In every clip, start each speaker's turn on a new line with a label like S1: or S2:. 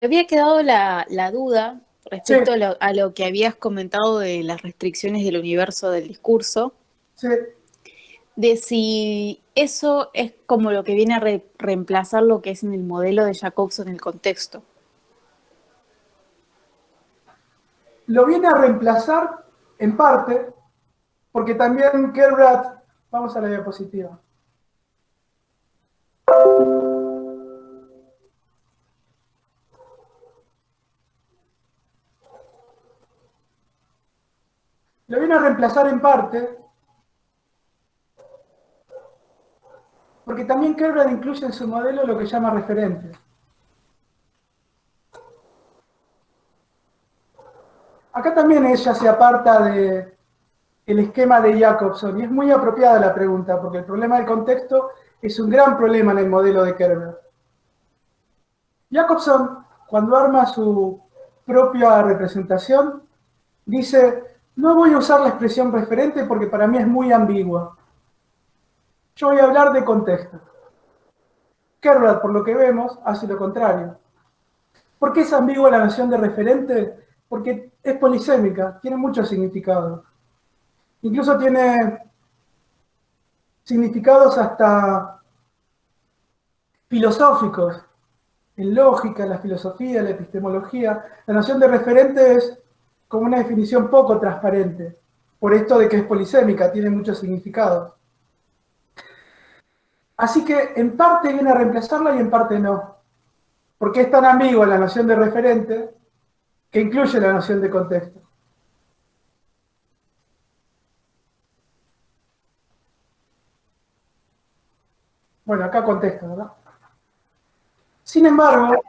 S1: Había quedado la duda
S2: Sí,
S1: respecto a lo que habías comentado de las restricciones del universo del discurso,
S2: sí.
S1: de si eso es como lo que viene a reemplazar lo que es en el modelo de Jacobson el contexto.
S2: Lo viene a reemplazar en parte, porque también Kerbrat, vamos a la diapositiva, lo viene a reemplazar en parte, porque también Kerbrat incluye en su modelo lo que llama referente. Acá también ella se aparta de el esquema de Jacobson, y es muy apropiada la pregunta, porque el problema del contexto es un gran problema en el modelo de Kerbrat. Jacobson, cuando arma su propia representación, dice, no voy a usar la expresión referente porque para mí es muy ambigua. Yo voy a hablar de contexto. Kerbrat, por lo que vemos, hace lo contrario. ¿Por qué es ambigua la noción de referente? Porque es polisémica, tiene muchos significados. Incluso tiene significados hasta filosóficos, en lógica, en la filosofía, en la epistemología. La noción de referente es como una definición poco transparente, por esto de que es polisémica, tiene muchos significados. Así que en parte viene a reemplazarla y en parte no, porque es tan ambigua la noción de referente que incluye la noción de contexto. Bueno, acá contexto, ¿verdad? Sin embargo,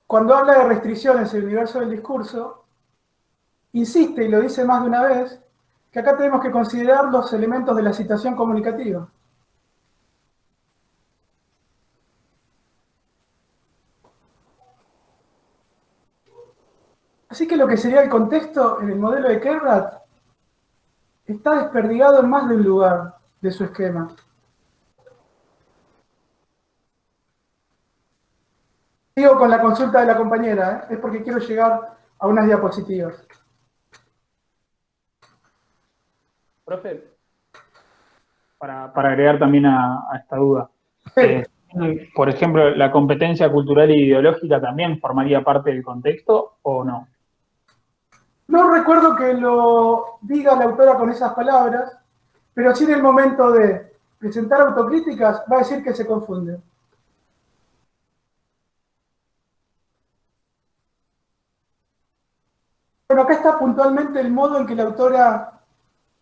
S2: cuando habla de restricciones en el universo del discurso, insiste y lo dice más de una vez, que acá tenemos que considerar los elementos de la citación comunicativa. Así que lo que sería el contexto en el modelo de Kerbrat está desperdigado en más de un lugar de su esquema. Sigo con la consulta de la compañera, es porque quiero llegar a unas diapositivas.
S3: Profe, para agregar también a esta duda, eh, por ejemplo, ¿la competencia cultural e ideológica también formaría parte del contexto o no?
S2: No recuerdo que lo diga la autora con esas palabras, pero sí en el momento de presentar autocríticas va a decir que se confunde. Bueno, acá está puntualmente el modo en que la autora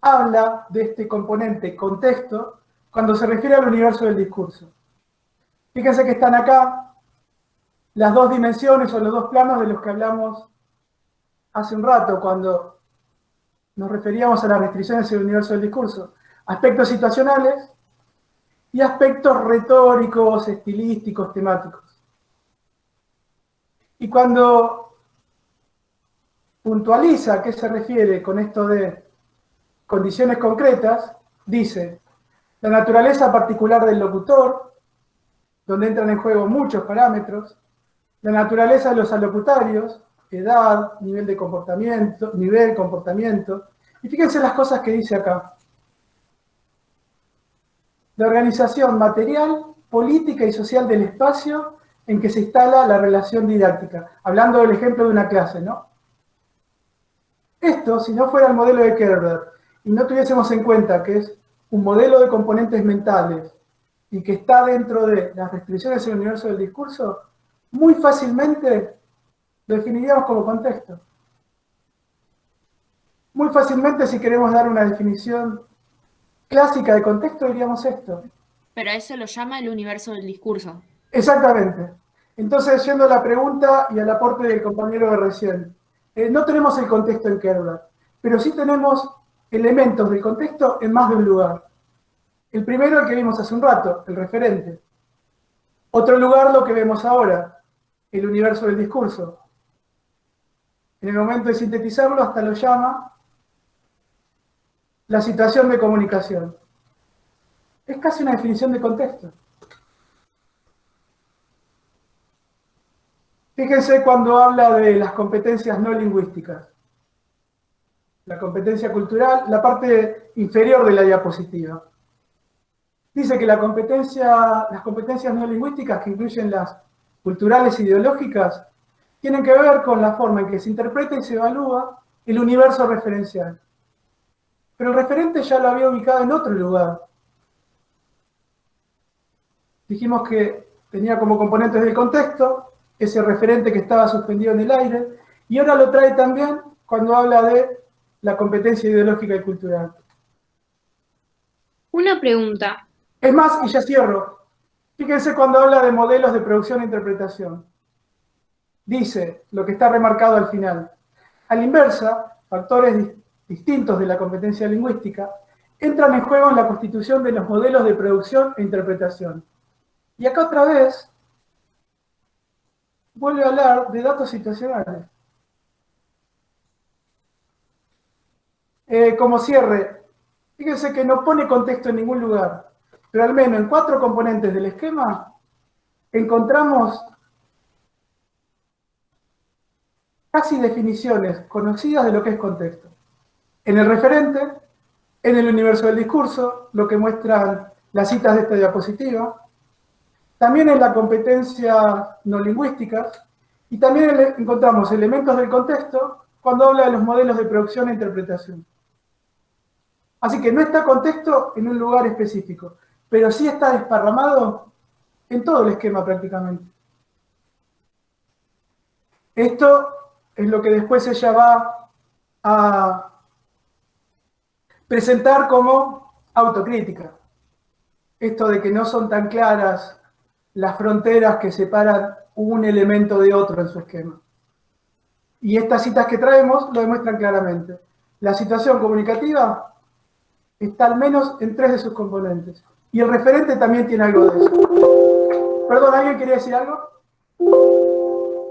S2: habla de este componente contexto cuando se refiere al universo del discurso. Fíjense que están acá las dos dimensiones o los dos planos de los que hablamos hace un rato cuando nos referíamos a las restricciones del universo del discurso. Aspectos situacionales y aspectos retóricos, estilísticos, temáticos. Y cuando puntualiza a qué se refiere con esto de condiciones concretas, dice, la naturaleza particular del locutor, donde entran en juego muchos parámetros, la naturaleza de los alocutarios, edad, nivel, comportamiento, y fíjense las cosas que dice acá. La organización material, política y social del espacio en que se instala la relación didáctica, hablando del ejemplo de una clase, ¿no? Esto, si no fuera el modelo de Kerber y no tuviésemos en cuenta que es un modelo de componentes mentales y que está dentro de las restricciones del universo del discurso, muy fácilmente lo definiríamos como contexto. Muy fácilmente, si queremos dar una definición clásica de contexto, diríamos esto.
S1: Pero a eso lo llama el universo del discurso.
S2: Exactamente. Entonces, yendo a la pregunta y al aporte del compañero de recién, no tenemos el contexto en Kerbrat, pero sí tenemos elementos del contexto en más de un lugar. El primero, el que vimos hace un rato, el referente. Otro lugar, lo que vemos ahora, el universo del discurso. En el momento de sintetizarlo, hasta lo llama la situación de comunicación. Es casi una definición de contexto. Fíjense cuando habla de las competencias no lingüísticas. La competencia cultural, la parte inferior de la diapositiva. Dice que las competencias no lingüísticas, que incluyen las culturales e ideológicas, tienen que ver con la forma en que se interpreta y se evalúa el universo referencial. Pero el referente ya lo había ubicado en otro lugar. Dijimos que tenía como componentes del contexto ese referente que estaba suspendido en el aire, y ahora lo trae también cuando habla de la competencia ideológica y cultural.
S4: Una pregunta.
S2: Es más, y ya cierro, fíjense cuando habla de modelos de producción e interpretación. Dice lo que está remarcado al final. A la inversa, factores distintos de la competencia lingüística entran en juego en la constitución de los modelos de producción e interpretación. Y acá otra vez vuelve a hablar de datos situacionales. Como cierre, fíjense que no pone contexto en ningún lugar, pero al menos en 4 componentes del esquema encontramos casi definiciones conocidas de lo que es contexto. En el referente, en el universo del discurso, lo que muestran las citas de esta diapositiva, también en la competencia no lingüística, y también encontramos elementos del contexto cuando habla de los modelos de producción e interpretación. Así que no está contexto en un lugar específico, pero sí está desparramado en todo el esquema prácticamente. Esto es lo que después ella va a presentar como autocrítica. Esto de que no son tan claras las fronteras que separan un elemento de otro en su esquema. Y estas citas que traemos lo demuestran claramente. La situación comunicativa está al menos en 3 de sus componentes. Y el referente también tiene algo de eso. Perdón, ¿alguien quería decir algo?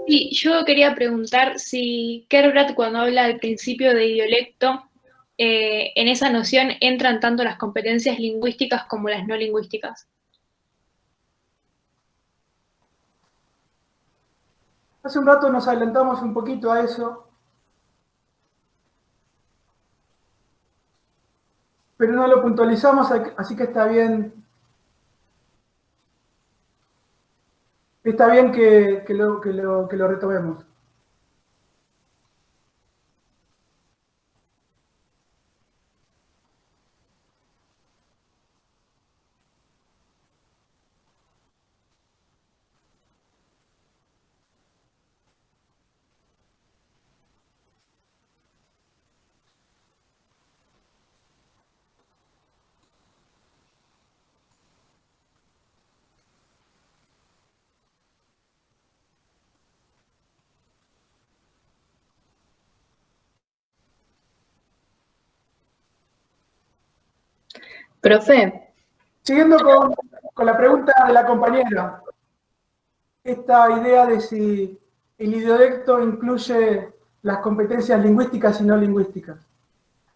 S4: Sí, yo quería preguntar si Kerbrat, cuando habla del principio de idiolecto, en esa noción entran tanto las competencias lingüísticas como las no lingüísticas.
S2: Hace un rato nos adelantamos un poquito a eso, pero no lo puntualizamos, así que está bien que lo retomemos.
S1: Profe,
S2: Siguiendo con la pregunta de la compañera, esta idea de si el idiolecto incluye las competencias lingüísticas y no lingüísticas.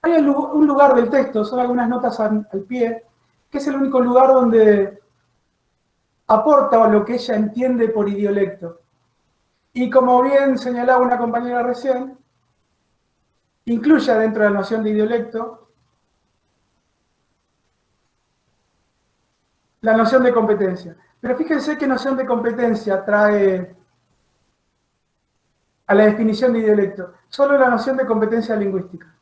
S2: Hay un lugar del texto, son algunas notas al pie, que es el único lugar donde aporta lo que ella entiende por idiolecto. Y como bien señalaba una compañera recién, incluye dentro de la noción de idiolecto la noción de competencia. Pero fíjense qué noción de competencia trae a la definición de idiolecto. Solo la noción de competencia lingüística.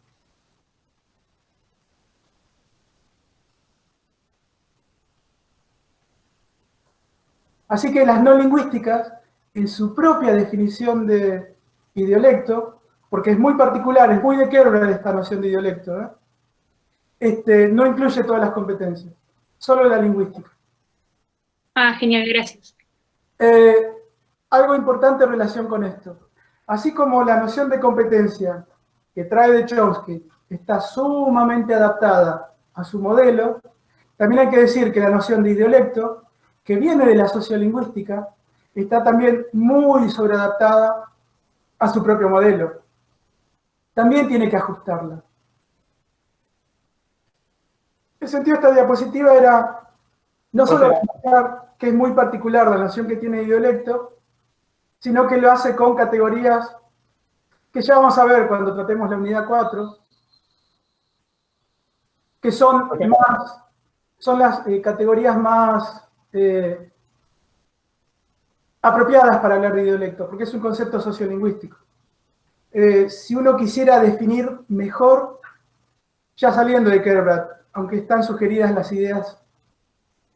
S2: Así que las no lingüísticas, en su propia definición de idiolecto, porque es muy particular, es muy de Kerbrat esta noción de idiolecto, no incluye todas las competencias, solo la lingüística.
S4: Ah, genial, gracias.
S2: Algo importante en relación con esto. Así como la noción de competencia que trae de Chomsky está sumamente adaptada a su modelo, también hay que decir que la noción de idiolecto, que viene de la sociolingüística, está también muy sobreadaptada a su propio modelo. También tiene que ajustarla. El sentido de esta diapositiva era no solo demostrar que es muy particular la noción que tiene idiolecto, sino que lo hace con categorías que ya vamos a ver cuando tratemos la unidad 4, que son las categorías más apropiadas para hablar de idiolectos, porque es un concepto sociolingüístico. Si uno quisiera definir mejor, ya saliendo de Kerbrat, aunque están sugeridas las ideas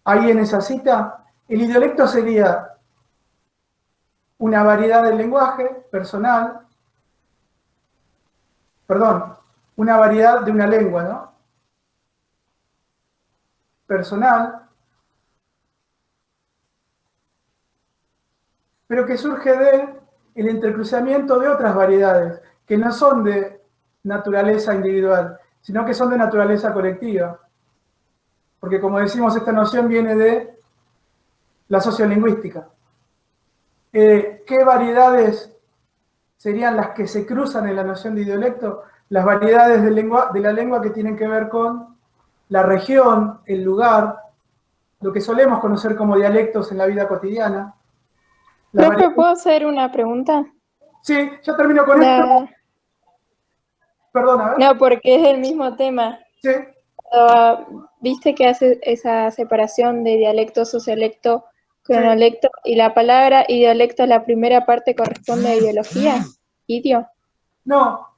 S2: ahí en esa cita, el idiolecto sería una variedad del lenguaje personal, una variedad de una lengua, ¿no? Personal, pero que surge del entrecruzamiento de otras variedades, que no son de naturaleza individual, sino que son de naturaleza colectiva. Porque como decimos, esta noción viene de la sociolingüística. ¿Qué variedades serían las que se cruzan en la noción de idiolecto? Las variedades de la lengua que tienen que ver con la región, el lugar, lo que solemos conocer como dialectos en la vida cotidiana.
S5: Profe, ¿puedo hacer una pregunta?
S2: Sí, ya termino con esto. Perdona, ¿ver?
S5: No, porque es el mismo tema.
S2: Sí.
S5: ¿Viste que hace esa separación de dialecto, sociolecto, cronolecto? Y la palabra idiolecto, la primera parte corresponde a ideología, idio.
S2: No,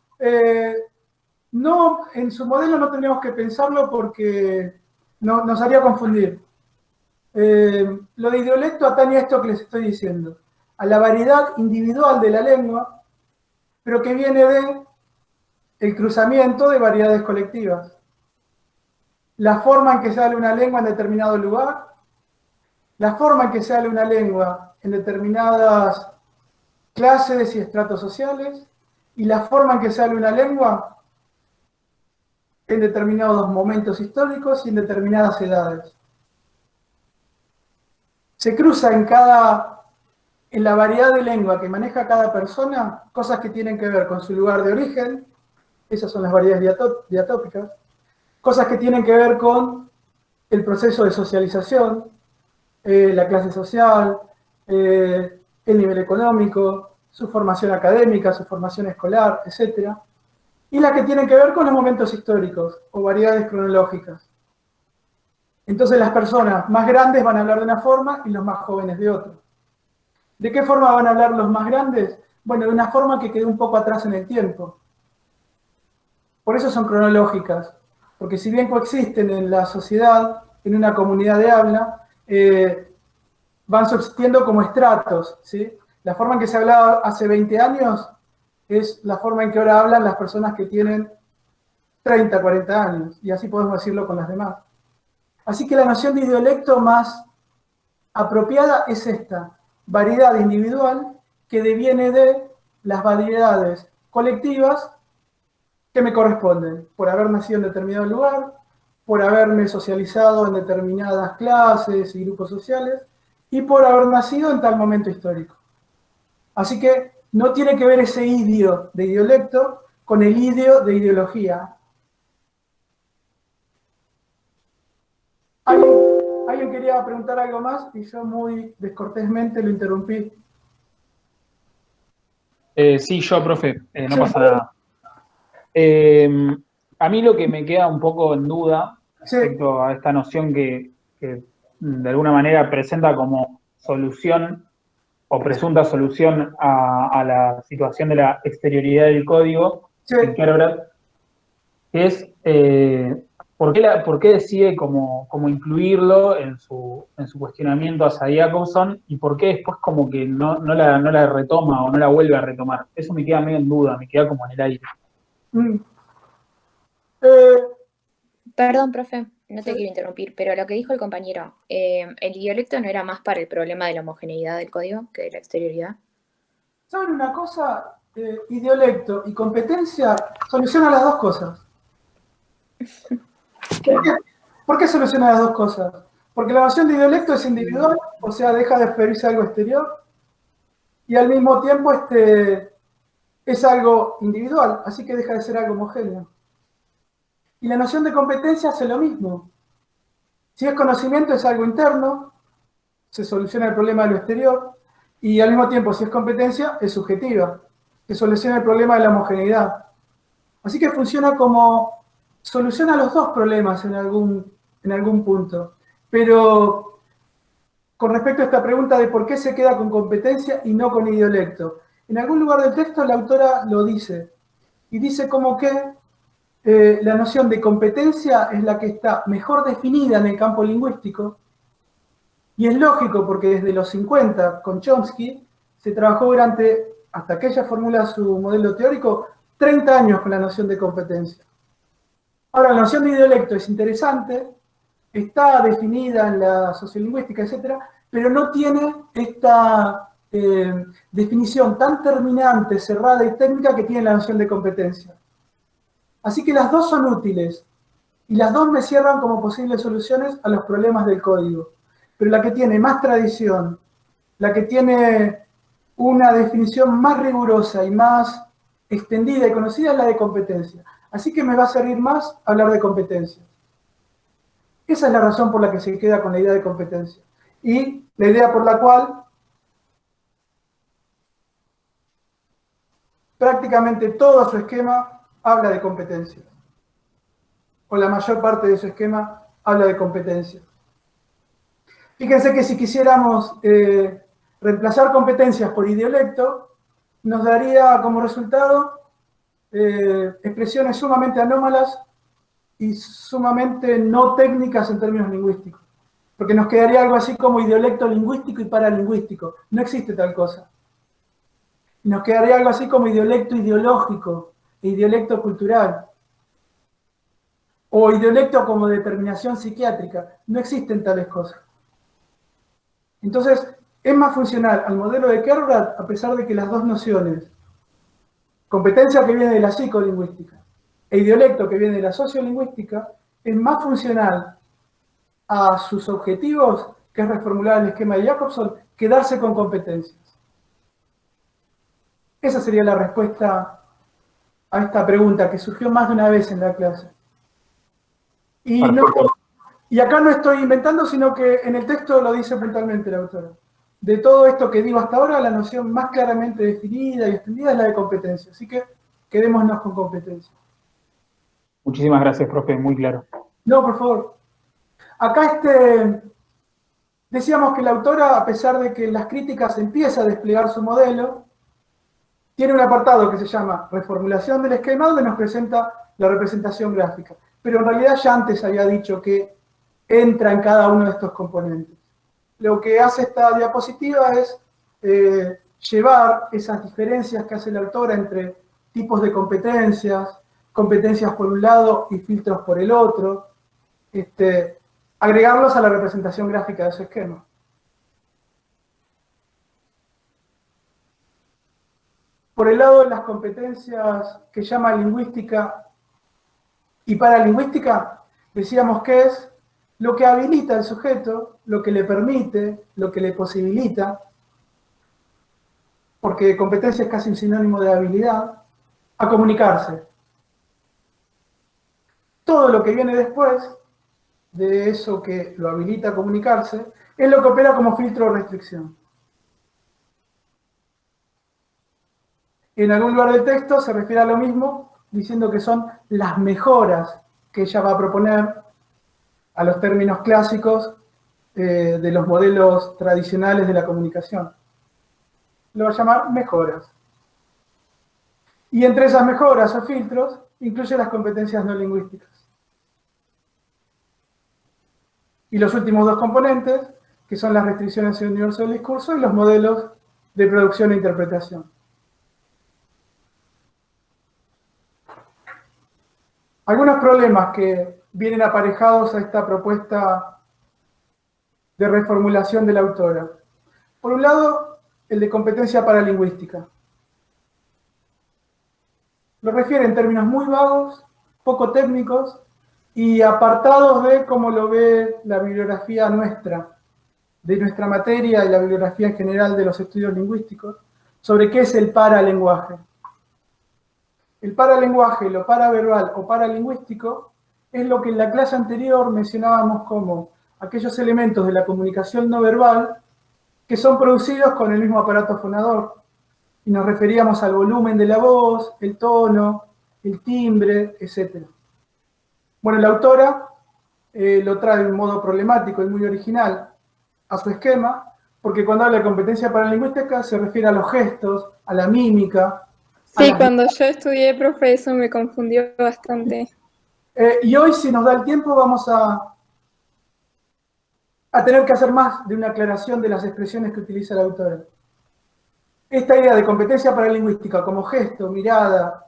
S2: no, en su modelo no tenemos que pensarlo porque nos haría confundir. Lo de idiolecto atañe a esto que les estoy diciendo, a la variedad individual de la lengua, pero que viene de el cruzamiento de variedades colectivas. La forma en que se habla una lengua en determinado lugar, la forma en que se habla una lengua en determinadas clases y estratos sociales, y la forma en que se habla una lengua en determinados momentos históricos y en determinadas edades. Se cruza en la variedad de lengua que maneja cada persona, cosas que tienen que ver con su lugar de origen, esas son las variedades diatópicas, cosas que tienen que ver con el proceso de socialización, la clase social, el nivel económico, su formación académica, su formación escolar, etc. Y las que tienen que ver con los momentos históricos o variedades cronológicas. Entonces las personas más grandes van a hablar de una forma y los más jóvenes de otra. ¿De qué forma van a hablar los más grandes? Bueno, de una forma que quedó un poco atrás en el tiempo. Por eso son cronológicas, porque si bien coexisten en la sociedad, en una comunidad de habla, van subsistiendo como estratos, ¿sí? La forma en que se hablaba hace 20 años es la forma en que ahora hablan las personas que tienen 30, 40 años, y así podemos decirlo con las demás. Así que la noción de idiolecto más apropiada es esta, variedad individual que deviene de las variedades colectivas que me corresponden, por haber nacido en determinado lugar, por haberme socializado en determinadas clases y grupos sociales, y por haber nacido en tal momento histórico. Así que no tiene que ver ese idio de idiolecto con el idio de ideología. ¿Alguien quería preguntar algo más? Y yo muy descortésmente lo interrumpí.
S3: Sí, yo, profe, no pasa nada. A mí lo que me queda un poco en duda respecto a esta noción que de alguna manera presenta como solución o presunta solución a la situación de la exterioridad del código en Kerbrat, es ¿por qué decide como incluirlo en su cuestionamiento hacia Jacobson y por qué después como que no la retoma o no la vuelve a retomar? Eso me queda medio en duda, me queda como en el aire.
S6: Perdón, profe, no te quiero interrumpir, pero lo que dijo el compañero, ¿el idiolecto no era más para el problema de la homogeneidad del código que de la exterioridad?
S2: ¿Saben una cosa? Idiolecto y competencia solucionan las dos cosas. ¿Por qué soluciona las dos cosas? Porque la noción de idiolecto es individual, o sea, deja de referirse a algo exterior, y al mismo tiempo es algo individual, así que deja de ser algo homogéneo. Y la noción de competencia hace lo mismo. Si es conocimiento, es algo interno, se soluciona el problema de lo exterior, y al mismo tiempo, si es competencia, es subjetiva, que soluciona el problema de la homogeneidad. Así que funciona como, soluciona los dos problemas en algún punto. Pero con respecto a esta pregunta de por qué se queda con competencia y no con idiolecto, en algún lugar del texto la autora lo dice, y dice como que la noción de competencia es la que está mejor definida en el campo lingüístico, y es lógico porque desde los 50 con Chomsky se trabajó durante, hasta que ella formula su modelo teórico, 30 años con la noción de competencia. Ahora, la noción de idiolecto es interesante, está definida en la sociolingüística, etc., pero no tiene esta definición tan terminante, cerrada y técnica que tiene la noción de competencia. Así que las dos son útiles, y las dos me cierran como posibles soluciones a los problemas del código. Pero la que tiene más tradición, la que tiene una definición más rigurosa y más extendida y conocida es la de competencia. Así que me va a servir más hablar de competencia. Esa es la razón por la que se queda con la idea de competencia. Y la idea por la cual prácticamente todo su esquema habla de competencia. O la mayor parte de su esquema habla de competencia. Fíjense que si quisiéramos reemplazar competencias por idiolecto, nos daría como resultado expresiones sumamente anómalas y sumamente no técnicas en términos lingüísticos. Porque nos quedaría algo así como idiolecto lingüístico y paralingüístico. No existe tal cosa. Nos quedaría algo así como idiolecto ideológico e idiolecto cultural. O idiolecto como determinación psiquiátrica. No existen tales cosas. Entonces, es más funcional al modelo de Kerouac, a pesar de que las dos nociones, competencia que viene de la psicolingüística e idiolecto que viene de la sociolingüística, es más funcional a sus objetivos, que es reformular el esquema de Jacobson, que darse con competencias. Esa sería la respuesta a esta pregunta, que surgió más de una vez en la clase. Y acá no estoy inventando, sino que en el texto lo dice puntualmente la autora. De todo esto que digo hasta ahora, la noción más claramente definida y extendida es la de competencia. Así que quedémonos con competencia.
S3: Muchísimas gracias, profe, muy claro.
S2: No, por favor. Acá decíamos que la autora, a pesar de que en las críticas empieza a desplegar su modelo, tiene un apartado que se llama reformulación del esquema, donde nos presenta la representación gráfica. Pero en realidad ya antes había dicho que entra en cada uno de estos componentes. Lo que hace esta diapositiva es llevar esas diferencias que hace la autora entre tipos de competencias, competencias por un lado y filtros por el otro, agregarlos a la representación gráfica de su esquema. Por el lado de las competencias que llama lingüística y paralingüística, decíamos que es lo que habilita al sujeto, lo que le permite, lo que le posibilita, porque competencia es casi un sinónimo de habilidad, a comunicarse. Todo lo que viene después de eso que lo habilita a comunicarse es lo que opera como filtro o restricción. En algún lugar del texto se refiere a lo mismo, diciendo que son las mejoras que ella va a proponer a los términos clásicos de los modelos tradicionales de la comunicación. Lo va a llamar mejoras. Y entre esas mejoras o filtros, incluye las competencias no lingüísticas. Y los últimos dos componentes, que son las restricciones en el universo del discurso y los modelos de producción e interpretación. Algunos problemas que vienen aparejados a esta propuesta de reformulación de la autora. Por un lado, el de competencia paralingüística. Lo refiere en términos muy vagos, poco técnicos y apartados de cómo lo ve la bibliografía nuestra, de nuestra materia y la bibliografía en general de los estudios lingüísticos, sobre qué es el paralenguaje. El paralenguaje, lo paraverbal o paralingüístico, es lo que en la clase anterior mencionábamos como aquellos elementos de la comunicación no verbal que son producidos con el mismo aparato fonador. Y nos referíamos al volumen de la voz, el tono, el timbre, etc. Bueno, la autora lo trae de un modo problemático y muy original a su esquema, porque cuando habla de competencia paralingüística se refiere a los gestos, a la mímica.
S5: Sí, cuando yo estudié, profe, eso me confundió bastante.
S2: Y hoy, si nos da el tiempo, vamos a tener que hacer más de una aclaración de las expresiones que utiliza la autora. Esta idea de competencia paralingüística como gesto, mirada,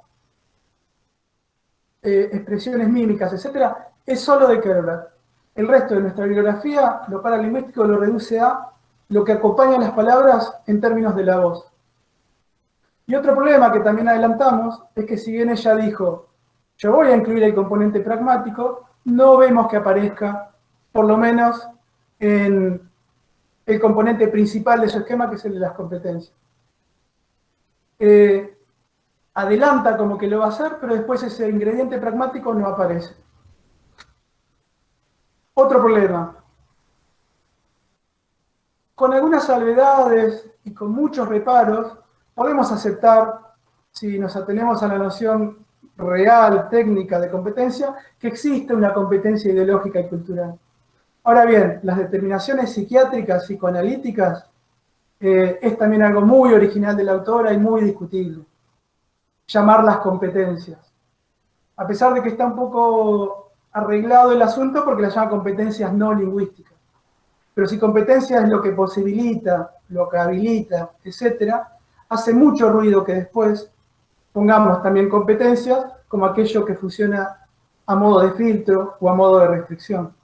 S2: expresiones mímicas, etc., es solo de Kerbrat. El resto de nuestra bibliografía, lo paralingüístico lo reduce a lo que acompaña las palabras en términos de la voz. Y otro problema que también adelantamos es que si bien ella dijo, yo voy a incluir el componente pragmático, no vemos que aparezca, por lo menos, en el componente principal de su esquema, que es el de las competencias. Adelanta como que lo va a hacer, pero después ese ingrediente pragmático no aparece. Otro problema. Con algunas salvedades y con muchos reparos, podemos aceptar, si nos atenemos a la noción real, técnica de competencia, que existe una competencia ideológica y cultural. Ahora bien, las determinaciones psiquiátricas, psicoanalíticas, es también algo muy original de la autora y muy discutible. Llamarlas competencias. A pesar de que está un poco arreglado el asunto porque las llama competencias no lingüísticas. Pero si competencia es lo que posibilita, lo que habilita, etc., hace mucho ruido que después pongamos también competencias como aquello que funciona a modo de filtro o a modo de restricción.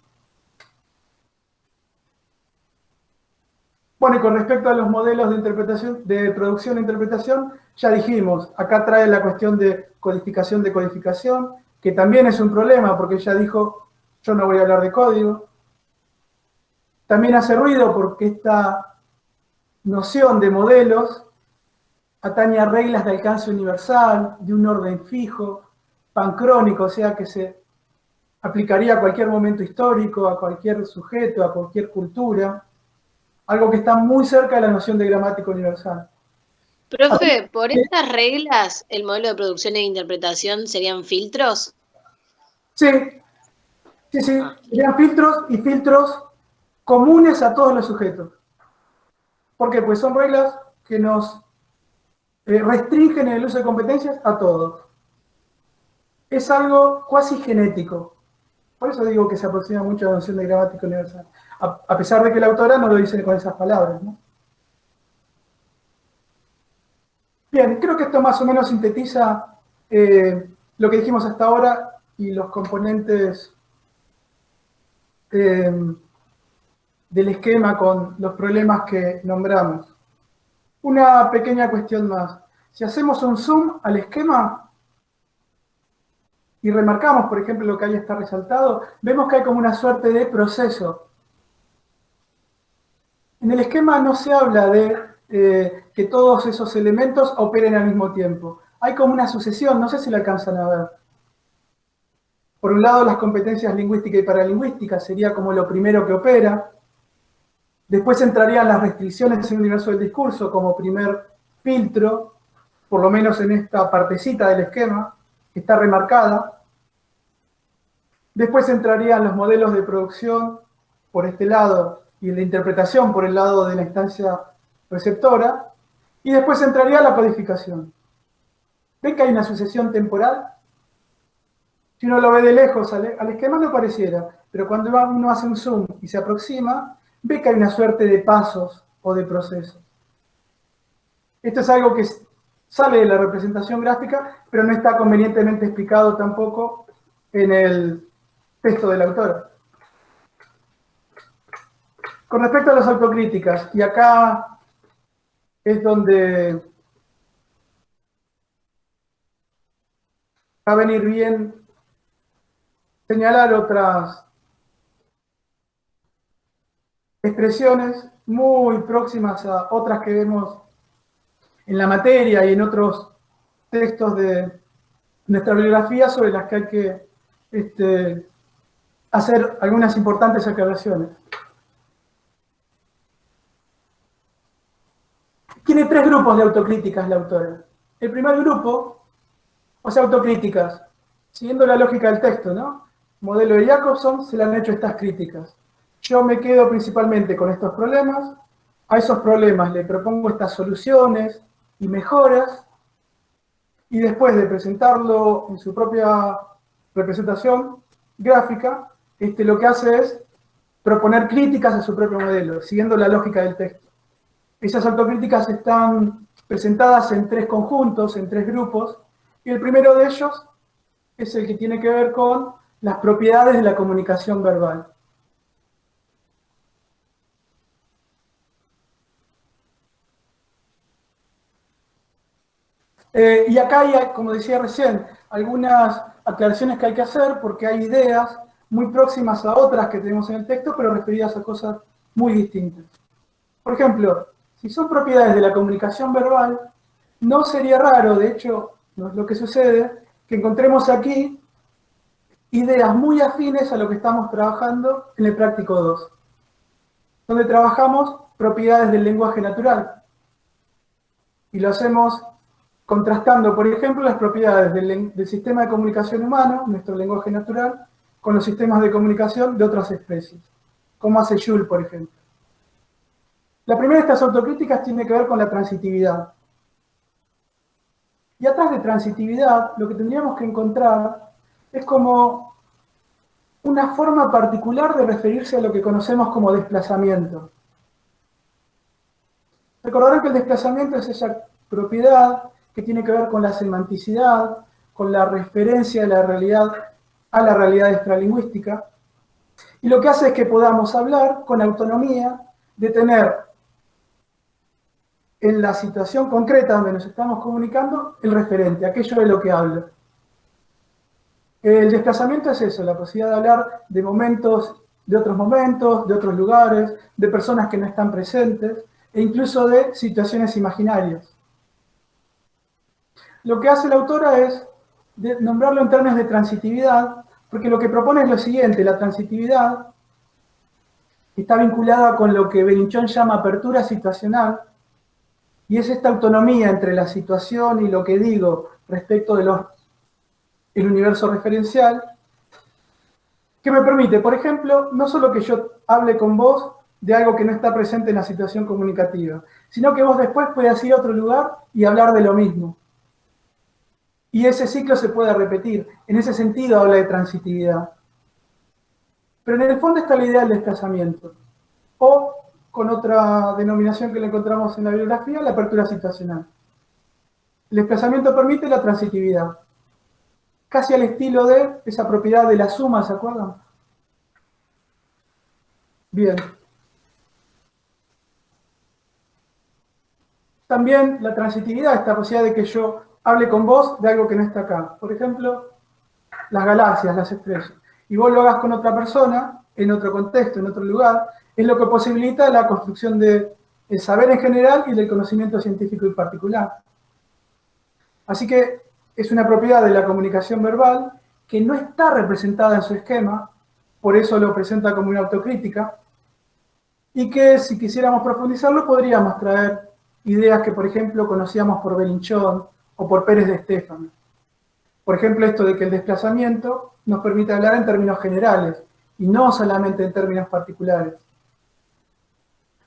S2: Bueno, y con respecto a los modelos de interpretación, de producción e interpretación, ya dijimos, acá trae la cuestión de codificación, que también es un problema, porque ella dijo, yo no voy a hablar de código. También hace ruido porque esta noción de modelos atañe a reglas de alcance universal, de un orden fijo, pancrónico, o sea que se aplicaría a cualquier momento histórico, a cualquier sujeto, a cualquier cultura. Algo que está muy cerca de la noción de gramática universal.
S7: Profe, por estas reglas, ¿el modelo de producción e interpretación serían filtros?
S2: Sí, serían filtros y filtros comunes a todos los sujetos. ¿Por qué? Pues son reglas que nos restringen el uso de competencias a todos. Es algo cuasi genético. Por eso digo que se aproxima mucho a la noción de gramática universal. A pesar de que la autora no lo dice con esas palabras, ¿no? Bien, creo que esto más o menos sintetiza lo que dijimos hasta ahora y los componentes del esquema con los problemas que nombramos. Una pequeña cuestión más. Si hacemos un zoom al esquema y remarcamos, por ejemplo, lo que ahí está resaltado, vemos que hay como una suerte de proceso. En el esquema no se habla de que todos esos elementos operen al mismo tiempo. Hay como una sucesión, no sé si la alcanzan a ver. Por un lado, las competencias lingüísticas y paralingüísticas sería como lo primero que opera. Después entrarían las restricciones en el universo del discurso como primer filtro, por lo menos en esta partecita del esquema, que está remarcada. Después entrarían los modelos de producción por este lado y de interpretación por el lado de la instancia receptora, y después entraría la codificación. ¿Ven que hay una sucesión temporal? Si uno lo ve de lejos al esquema no pareciera, pero cuando uno hace un zoom y se aproxima, ve que hay una suerte de pasos o de procesos. Esto es algo que sale de la representación gráfica, pero no está convenientemente explicado tampoco en el texto de la autora. Con respecto a las autocríticas, y acá es donde va a venir bien señalar otras expresiones muy próximas a otras que vemos en la materia y en otros textos de nuestra bibliografía sobre las que hay que hacer algunas importantes aclaraciones. Tiene 3 grupos de autocríticas la autora. El primer grupo, o sea, autocríticas, siguiendo la lógica del texto, ¿no? Modelo de Jacobson, se le han hecho estas críticas. Yo me quedo principalmente con estos problemas, a esos problemas le propongo estas soluciones y mejoras, y después de presentarlo en su propia representación gráfica, lo que hace es proponer críticas a su propio modelo, siguiendo la lógica del texto. Esas autocríticas están presentadas en 3 conjuntos, en 3 grupos, y el primero de ellos es el que tiene que ver con las propiedades de la comunicación verbal. Y acá hay, como decía recién, algunas aclaraciones que hay que hacer porque hay ideas muy próximas a otras que tenemos en el texto, pero referidas a cosas muy distintas. Por ejemplo, si son propiedades de la comunicación verbal, no sería raro, de hecho, no es lo que sucede, que encontremos aquí ideas muy afines a lo que estamos trabajando en el práctico 2, donde trabajamos propiedades del lenguaje natural. Y lo hacemos contrastando, por ejemplo, las propiedades del sistema de comunicación humano, nuestro lenguaje natural, con los sistemas de comunicación de otras especies, como hace Jules, por ejemplo. La primera de estas autocríticas tiene que ver con la transitividad. Y atrás de transitividad, lo que tendríamos que encontrar es como una forma particular de referirse a lo que conocemos como desplazamiento. Recordarán que el desplazamiento es esa propiedad que tiene que ver con la semanticidad, con la referencia de la realidad a la realidad extralingüística, y lo que hace es que podamos hablar con autonomía de tener en la situación concreta donde nos estamos comunicando el referente, aquello de lo que hablo. El desplazamiento es eso, la posibilidad de hablar de momentos, de otros lugares, de personas que no están presentes, e incluso de situaciones imaginarias. Lo que hace la autora es nombrarlo en términos de transitividad, porque lo que propone es lo siguiente: la transitividad está vinculada con lo que Belinchón llama apertura situacional, y es esta autonomía entre la situación y lo que digo respecto de el universo referencial, que me permite, por ejemplo, no solo que yo hable con vos de algo que no está presente en la situación comunicativa, sino que vos después puedas ir a otro lugar y hablar de lo mismo. Y ese ciclo se puede repetir. En ese sentido habla de transitividad. Pero en el fondo está la idea del desplazamiento. O, con otra denominación que le encontramos en la bibliografía, la apertura situacional. El desplazamiento permite la transitividad. Casi al estilo de esa propiedad de la suma, ¿se acuerdan? Bien. También la transitividad, esta posibilidad de que yo hable con vos de algo que no está acá. Por ejemplo, las galaxias, las estrellas. Y vos lo hagas con otra persona, en otro contexto, en otro lugar, es lo que posibilita la construcción del saber en general y del conocimiento científico en particular. Así que es una propiedad de la comunicación verbal que no está representada en su esquema, por eso lo presenta como una autocrítica, y que si quisiéramos profundizarlo podríamos traer ideas que, por ejemplo, conocíamos por Belinchón o por Pérez de Stefano. Por ejemplo, esto de que el desplazamiento nos permite hablar en términos generales y no solamente en términos particulares.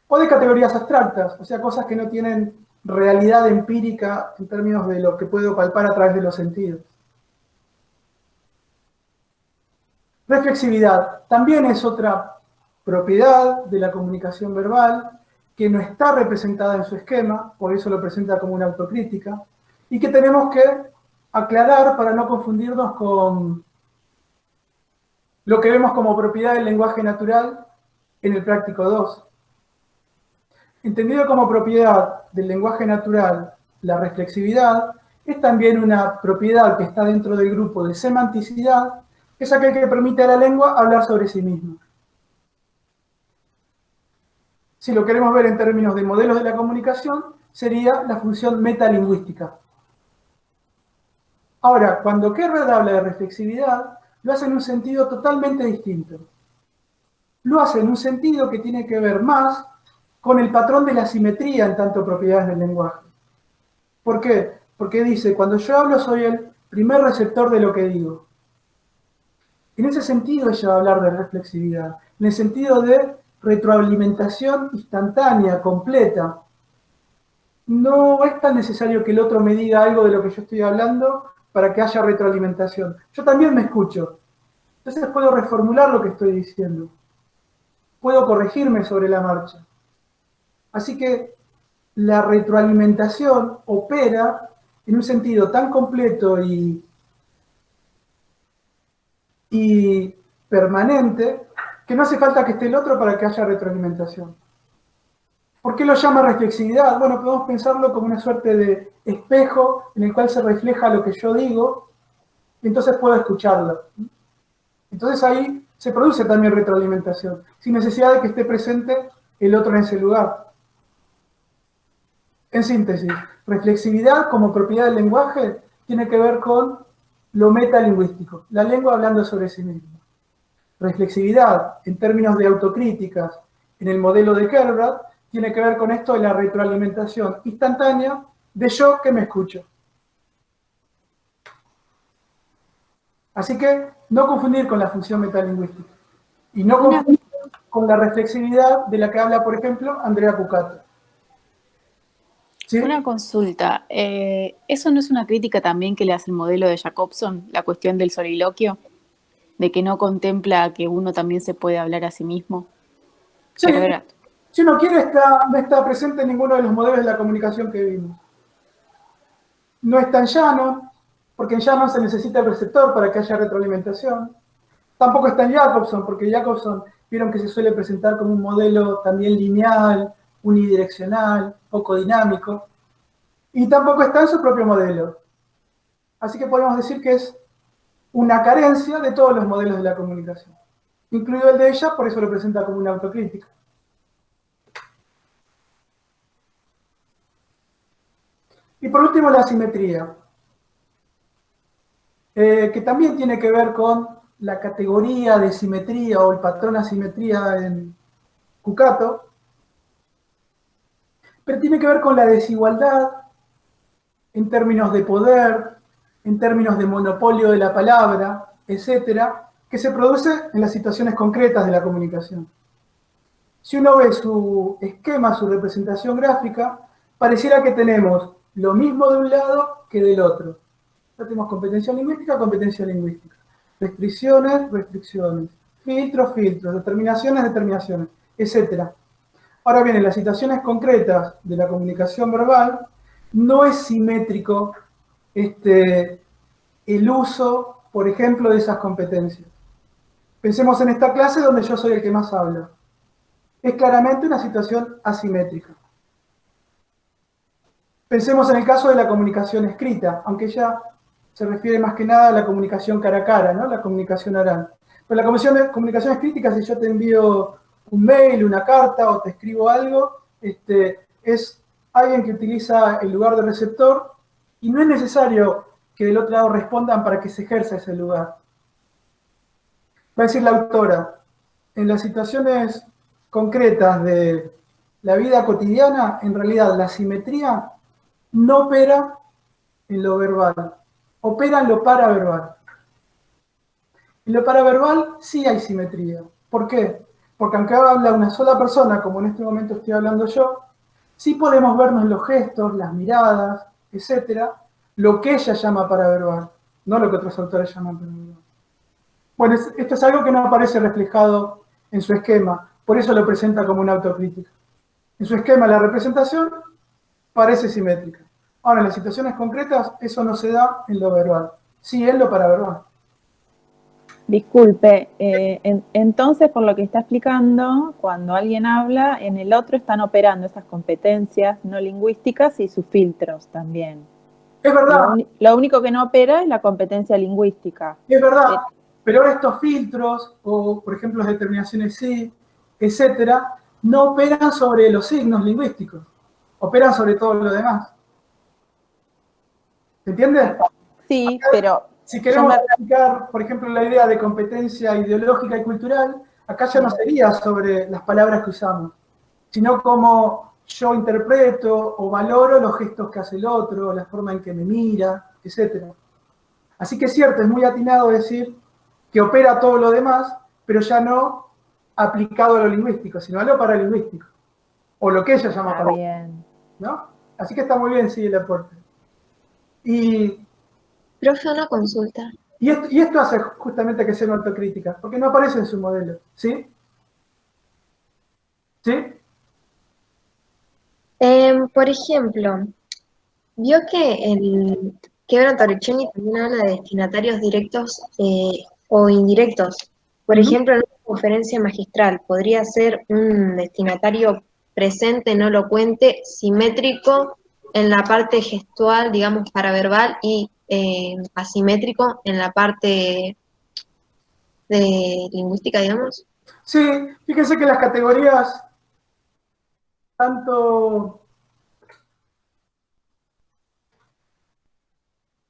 S2: O de categorías abstractas, o sea, cosas que no tienen realidad empírica en términos de lo que puedo palpar a través de los sentidos. Reflexividad también es otra propiedad de la comunicación verbal que no está representada en su esquema, por eso lo presenta como una autocrítica, y que tenemos que aclarar para no confundirnos con lo que vemos como propiedad del lenguaje natural en el práctico 2. Entendido como propiedad del lenguaje natural, la reflexividad es también una propiedad que está dentro del grupo de semanticidad, que es aquel que permite a la lengua hablar sobre sí misma. Si lo queremos ver en términos de modelos de la comunicación, sería la función metalingüística. Ahora, cuando Kerrad habla de reflexividad, lo hace en un sentido totalmente distinto. Lo hace en un sentido que tiene que ver más con el patrón de la simetría en tanto propiedades del lenguaje. ¿Por qué? Porque dice, cuando yo hablo soy el primer receptor de lo que digo. En ese sentido ella va a hablar de reflexividad, en el sentido de retroalimentación instantánea, completa. No es tan necesario que el otro me diga algo de lo que yo estoy hablando para que haya retroalimentación. Yo también me escucho. Entonces puedo reformular lo que estoy diciendo. Puedo corregirme sobre la marcha. Así que la retroalimentación opera en un sentido tan completo y permanente que no hace falta que esté el otro para que haya retroalimentación. ¿Por qué lo llama reflexividad? Bueno, podemos pensarlo como una suerte de espejo en el cual se refleja lo que yo digo y entonces puedo escucharlo. Entonces ahí se produce también retroalimentación, sin necesidad de que esté presente el otro en ese lugar. En síntesis, reflexividad como propiedad del lenguaje tiene que ver con lo metalingüístico, la lengua hablando sobre sí misma. Reflexividad, en términos de autocríticas, en el modelo de Kerbrat, tiene que ver con esto de la retroalimentación instantánea de yo que me escucho. Así que no confundir con la función metalingüística. Y no confundir con la reflexividad de la que habla, por ejemplo, Andrea Cucato. ¿Sí?
S1: Una consulta. ¿Eso no es una crítica también que le hace el modelo de Jacobson, la cuestión del soliloquio? De que no contempla que uno también se puede hablar a sí mismo.
S2: Sí.
S1: Kerbrat.
S2: Si uno quiere, no está presente en ninguno de los modelos de la comunicación que vimos. No está en Shannon, porque en Shannon se necesita el receptor para que haya retroalimentación. Tampoco está en Jacobson, porque Jacobson vieron que se suele presentar como un modelo también lineal, unidireccional, poco dinámico. Y tampoco está en su propio modelo. Así que podemos decir que es una carencia de todos los modelos de la comunicación, incluido el de ella, por eso lo presenta como una autocrítica. Y por último, la asimetría, que también tiene que ver con la categoría de simetría o el patrón asimetría en Cucato, pero tiene que ver con la desigualdad en términos de poder, en términos de monopolio de la palabra, etcétera, que se produce en las situaciones concretas de la comunicación. Si uno ve su esquema, su representación gráfica, pareciera que tenemos lo mismo de un lado que del otro. Ya tenemos competencia lingüística, competencia lingüística. Restricciones, restricciones. Filtros, filtros. Determinaciones, determinaciones, etcétera. Ahora bien, en las situaciones concretas de la comunicación verbal, no es simétrico el uso, por ejemplo, de esas competencias. Pensemos en esta clase donde yo soy el que más habla. Es claramente una situación asimétrica. Pensemos en el caso de la comunicación escrita, aunque ya se refiere más que nada a la comunicación cara a cara, ¿no? La comunicación oral. Pero la comunicación escrita, si yo te envío un mail, una carta o te escribo algo, es alguien que utiliza el lugar de receptor y no es necesario que del otro lado respondan para que se ejerza ese lugar. Va a decir la autora, en las situaciones concretas de la vida cotidiana, en realidad la simetría no opera en lo verbal, opera en lo paraverbal. En lo paraverbal sí hay simetría. ¿Por qué? Porque aunque habla una sola persona, como en este momento estoy hablando yo, sí podemos vernos los gestos, las miradas, etcétera, lo que ella llama paraverbal, no lo que otros autores llaman paraverbal. Bueno, esto es algo que no aparece reflejado en su esquema, por eso lo presenta como una autocrítica. En su esquema la representación parece simétrica. Ahora, en las situaciones concretas, eso no se da en lo verbal, sí en lo paraverbal.
S8: Disculpe, entonces por lo que está explicando, cuando alguien habla, en el otro están operando esas competencias no lingüísticas y sus filtros también.
S2: Es verdad.
S8: Lo único que no opera es la competencia lingüística.
S2: Es verdad, pero ahora estos filtros, o por ejemplo las determinaciones sí, etcétera, no operan sobre los signos lingüísticos, operan sobre todo lo demás. ¿Se entiende?
S8: Sí,
S2: acá,
S8: pero...
S2: Si queremos aplicar, por ejemplo, la idea de competencia ideológica y cultural, acá ya no sería sobre las palabras que usamos. sino cómo yo interpreto o valoro los gestos que hace el otro, la forma en que me mira, etc. Así que es cierto, es muy atinado decir que opera todo lo demás, pero ya no aplicado a lo lingüístico, sino a lo paralingüístico, o lo que ella llama
S8: Está bien.
S2: ¿no? Así que está muy bien, sí, el aporte. Y
S5: Profe, una consulta.
S2: esto hace justamente que sea una autocrítica, porque no aparece en su modelo, ¿sí? ¿Sí?
S9: Por ejemplo, vio que el Quebra Torricelli también habla de destinatarios directos o indirectos. Por ejemplo, en una conferencia magistral podría ser un destinatario presente, no elocuente, simétrico en la parte gestual, digamos, paraverbal, y asimétrico en la parte de lingüística, digamos.
S2: Sí, fíjense que las categorías, tanto...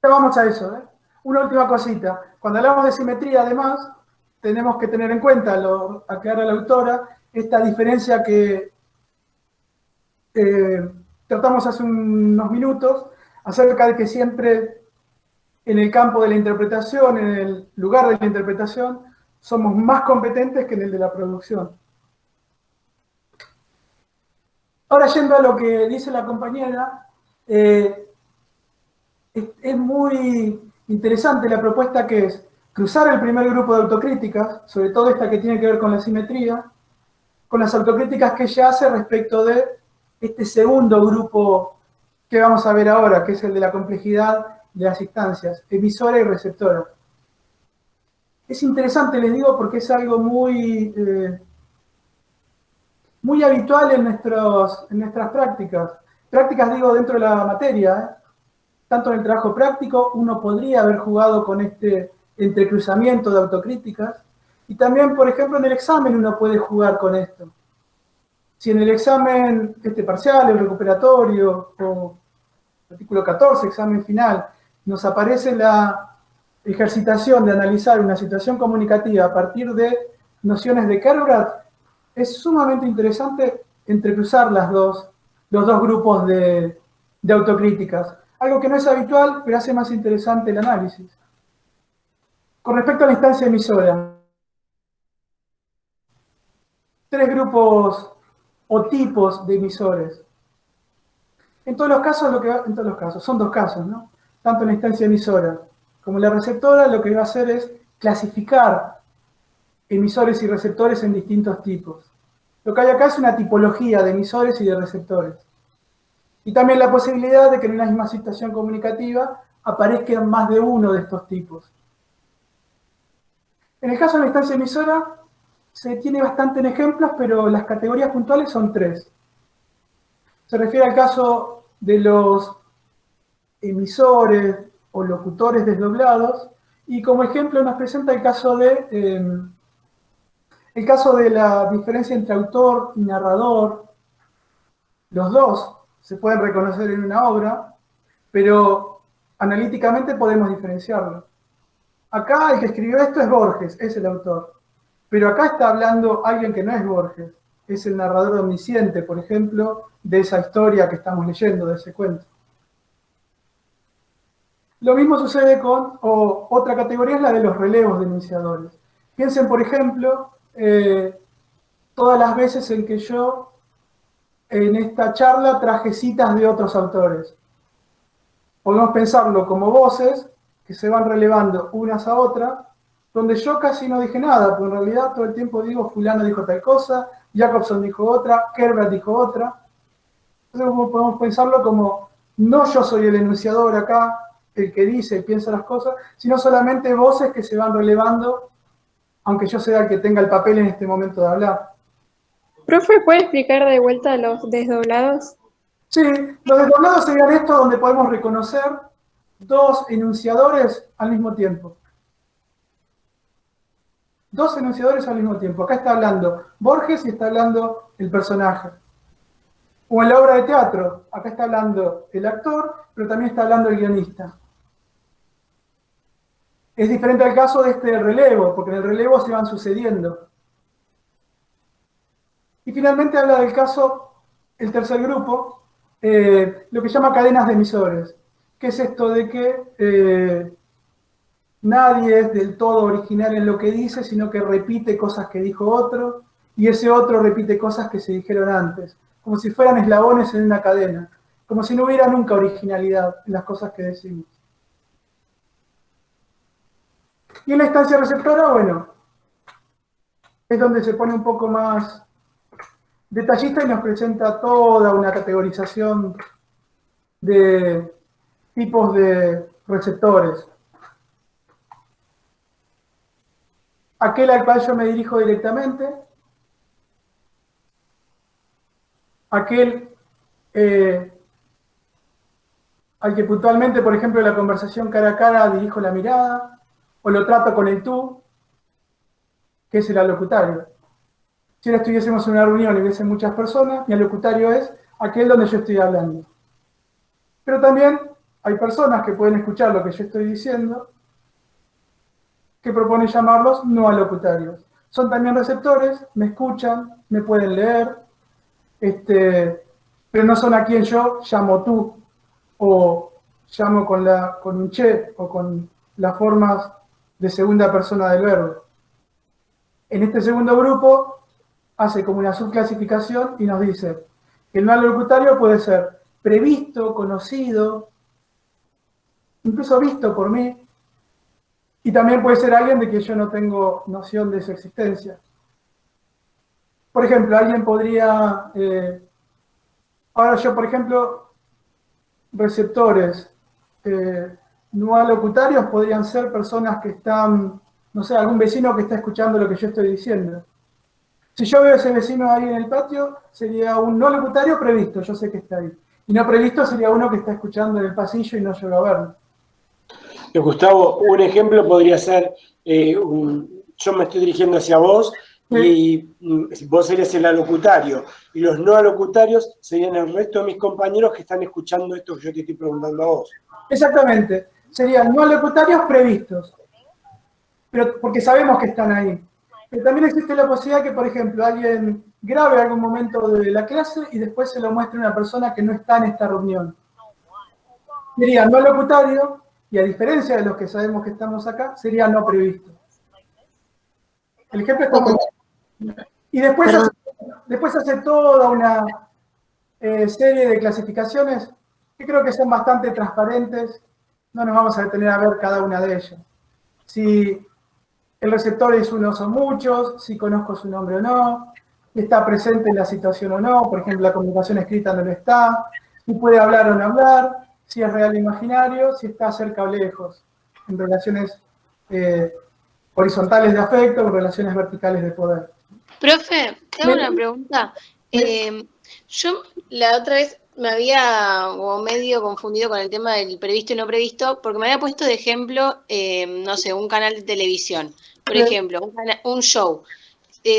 S2: Ya vamos a eso, ¿eh? Una última cosita. Cuando hablamos de simetría, además, tenemos que tener en cuenta, lo aclara la autora, esta diferencia que tratamos hace unos minutos, acerca de que siempre en el campo de la interpretación, en el lugar de la interpretación, somos más competentes que en el de la producción. Ahora, yendo a lo que dice la compañera, es muy interesante la propuesta que es cruzar el primer grupo de autocríticas, sobre todo esta que tiene que ver con la simetría, con las autocríticas que ella hace respecto de este segundo grupo que vamos a ver ahora, que es el de la complejidad de las instancias, emisora y receptora. Es interesante, les digo, porque es algo muy habitual en nuestras prácticas. Prácticas, digo, dentro de la materia, ¿eh? Tanto en el trabajo práctico, uno podría haber jugado con este entrecruzamiento de autocríticas, y también, por ejemplo, en el examen uno puede jugar con esto. Si en el examen parcial, el recuperatorio, o artículo 14, examen final, nos aparece la ejercitación de analizar una situación comunicativa a partir de nociones de Kerbrat, es sumamente interesante entrecruzar los dos grupos de autocríticas. Algo que no es habitual, pero hace más interesante el análisis. Con respecto a la instancia emisora, tres grupos o tipos de emisores. En todos los casos, son dos casos, ¿no? Tanto la instancia emisora como la receptora, lo que va a hacer es clasificar emisores y receptores en distintos tipos. Lo que hay acá es una tipología de emisores y de receptores. Y también la posibilidad de que en una misma situación comunicativa aparezcan más de uno de estos tipos. En el caso de la instancia emisora, se tiene bastante en ejemplos, pero las categorías puntuales son tres. Se refiere al caso de los emisores o locutores desdoblados, y como ejemplo nos presenta el caso de la diferencia entre autor y narrador. Los dos se pueden reconocer en una obra, pero analíticamente podemos diferenciarlo. Acá el que escribió esto es Borges, es el autor. Pero acá está hablando alguien que no es Borges, es el narrador omnisciente, por ejemplo, de esa historia que estamos leyendo, de ese cuento. Lo mismo sucede con otra categoría, es la de los relevos de enunciadores. Piensen, por ejemplo, todas las veces en que yo en esta charla traje citas de otros autores. Podemos pensarlo como voces que se van relevando unas a otras, donde yo casi no dije nada, porque en realidad todo el tiempo digo fulano dijo tal cosa, Jacobson dijo otra, Kerbrat dijo otra. Entonces podemos pensarlo como, no yo soy el enunciador acá, el que dice y piensa las cosas, sino solamente voces que se van relevando, aunque yo sea el que tenga el papel en este momento de hablar.
S5: Profe, ¿puede explicar de vuelta los desdoblados?
S2: Sí, los desdoblados serían estos donde podemos reconocer dos enunciadores al mismo tiempo. Dos enunciadores al mismo tiempo. Acá está hablando Borges y está hablando el personaje. O en la obra de teatro, acá está hablando el actor, pero también está hablando el guionista. Es diferente al caso de este relevo, porque en el relevo se van sucediendo. Y finalmente habla del caso, el tercer grupo, lo que llama cadenas de emisores, que es esto de que nadie es del todo original en lo que dice, sino que repite cosas que dijo otro, y ese otro repite cosas que se dijeron antes, como si fueran eslabones en una cadena, como si no hubiera nunca originalidad en las cosas que decimos. Y en la instancia receptora, bueno, es donde se pone un poco más detallista y nos presenta toda una categorización de tipos de receptores. Aquel al cual yo me dirijo directamente, aquel al que puntualmente, por ejemplo, en la conversación cara a cara dirijo la mirada, o lo trato con el tú, que es el alocutario. Si ahora estuviésemos en una reunión y hubiesen muchas personas, mi alocutario es aquel donde yo estoy hablando. Pero también hay personas que pueden escuchar lo que yo estoy diciendo, que propone llamarlos no alocutarios. Son también receptores, me escuchan, me pueden leer, pero no son a quien yo llamo tú, o llamo con un che, o con las formas de segunda persona del verbo. En este segundo grupo hace como una subclasificación y nos dice que el no alocutario puede ser previsto, conocido, incluso visto por mí, y también puede ser alguien de que yo no tengo noción de su existencia. Por ejemplo, alguien podría... ahora yo, por ejemplo, receptores no alocutarios podrían ser personas que están, no sé, algún vecino que está escuchando lo que yo estoy diciendo. Si yo veo a ese vecino ahí en el patio, sería un no locutario previsto, yo sé que está ahí. Y no previsto sería uno que está escuchando en el pasillo y no llega a verlo.
S10: Gustavo, un ejemplo podría ser, yo me estoy dirigiendo hacia vos y vos serías el alocutario, y los no alocutarios serían el resto de mis compañeros que están escuchando esto que yo te estoy preguntando a vos.
S2: Exactamente, serían no alocutarios previstos, pero porque sabemos que están ahí. Pero también existe la posibilidad que, por ejemplo, alguien grabe algún momento de la clase y después se lo muestre a una persona que no está en esta reunión. Sería no alocutario, y a diferencia de los que sabemos que estamos acá, sería no previsto. El ejemplo es como... Y después hace toda una serie de clasificaciones que creo que son bastante transparentes. No nos vamos a detener a ver cada una de ellas. Si el receptor es uno o son muchos, si conozco su nombre o no, si está presente en la situación o no, por ejemplo, la comunicación escrita no lo está, si puede hablar o no hablar, si es real o imaginario, si está cerca o lejos, en relaciones horizontales de afecto o relaciones verticales de poder.
S7: Profe, te hago una pregunta. Yo la otra vez me había como medio confundido con el tema del previsto y no previsto, porque me había puesto de ejemplo, no sé, un canal de televisión. Por ejemplo, un show.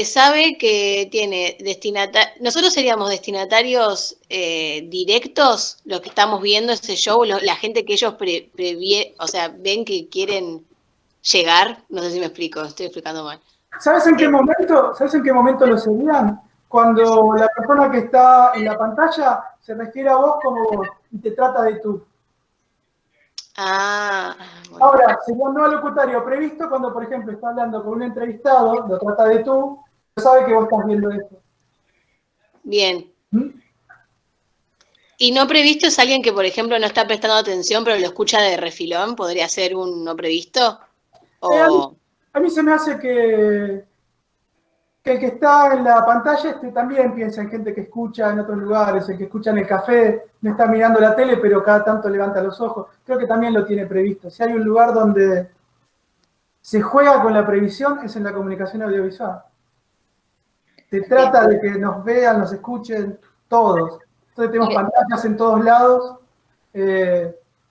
S7: Sabe que tiene destinatarios. Nosotros seríamos destinatarios directos, los que estamos viendo ese show, la gente que ellos ven que quieren llegar. No sé si me explico, estoy explicando mal.
S2: ¿Sabes en qué momento lo serían? Cuando la persona que está en la pantalla se refiere a vos como vos y te trata de tú.
S7: Bueno.
S2: Ahora, sería un no alocutario previsto cuando, por ejemplo, está hablando con un entrevistado, lo trata de tú, sabe que vos estás viendo esto.
S7: Bien. ¿Y no previsto es alguien que, por ejemplo, no está prestando atención, pero lo escucha de refilón? ¿Podría ser un no previsto?
S2: A mí se me hace que el que está en la pantalla también piensa en gente que escucha en otros lugares, el que escucha en el café, no está mirando la tele, pero cada tanto levanta los ojos. Creo que también lo tiene previsto. Si hay un lugar donde se juega con la previsión, es en la comunicación audiovisual. Se trata de que nos vean, nos escuchen todos. Entonces tenemos pantallas en todos lados,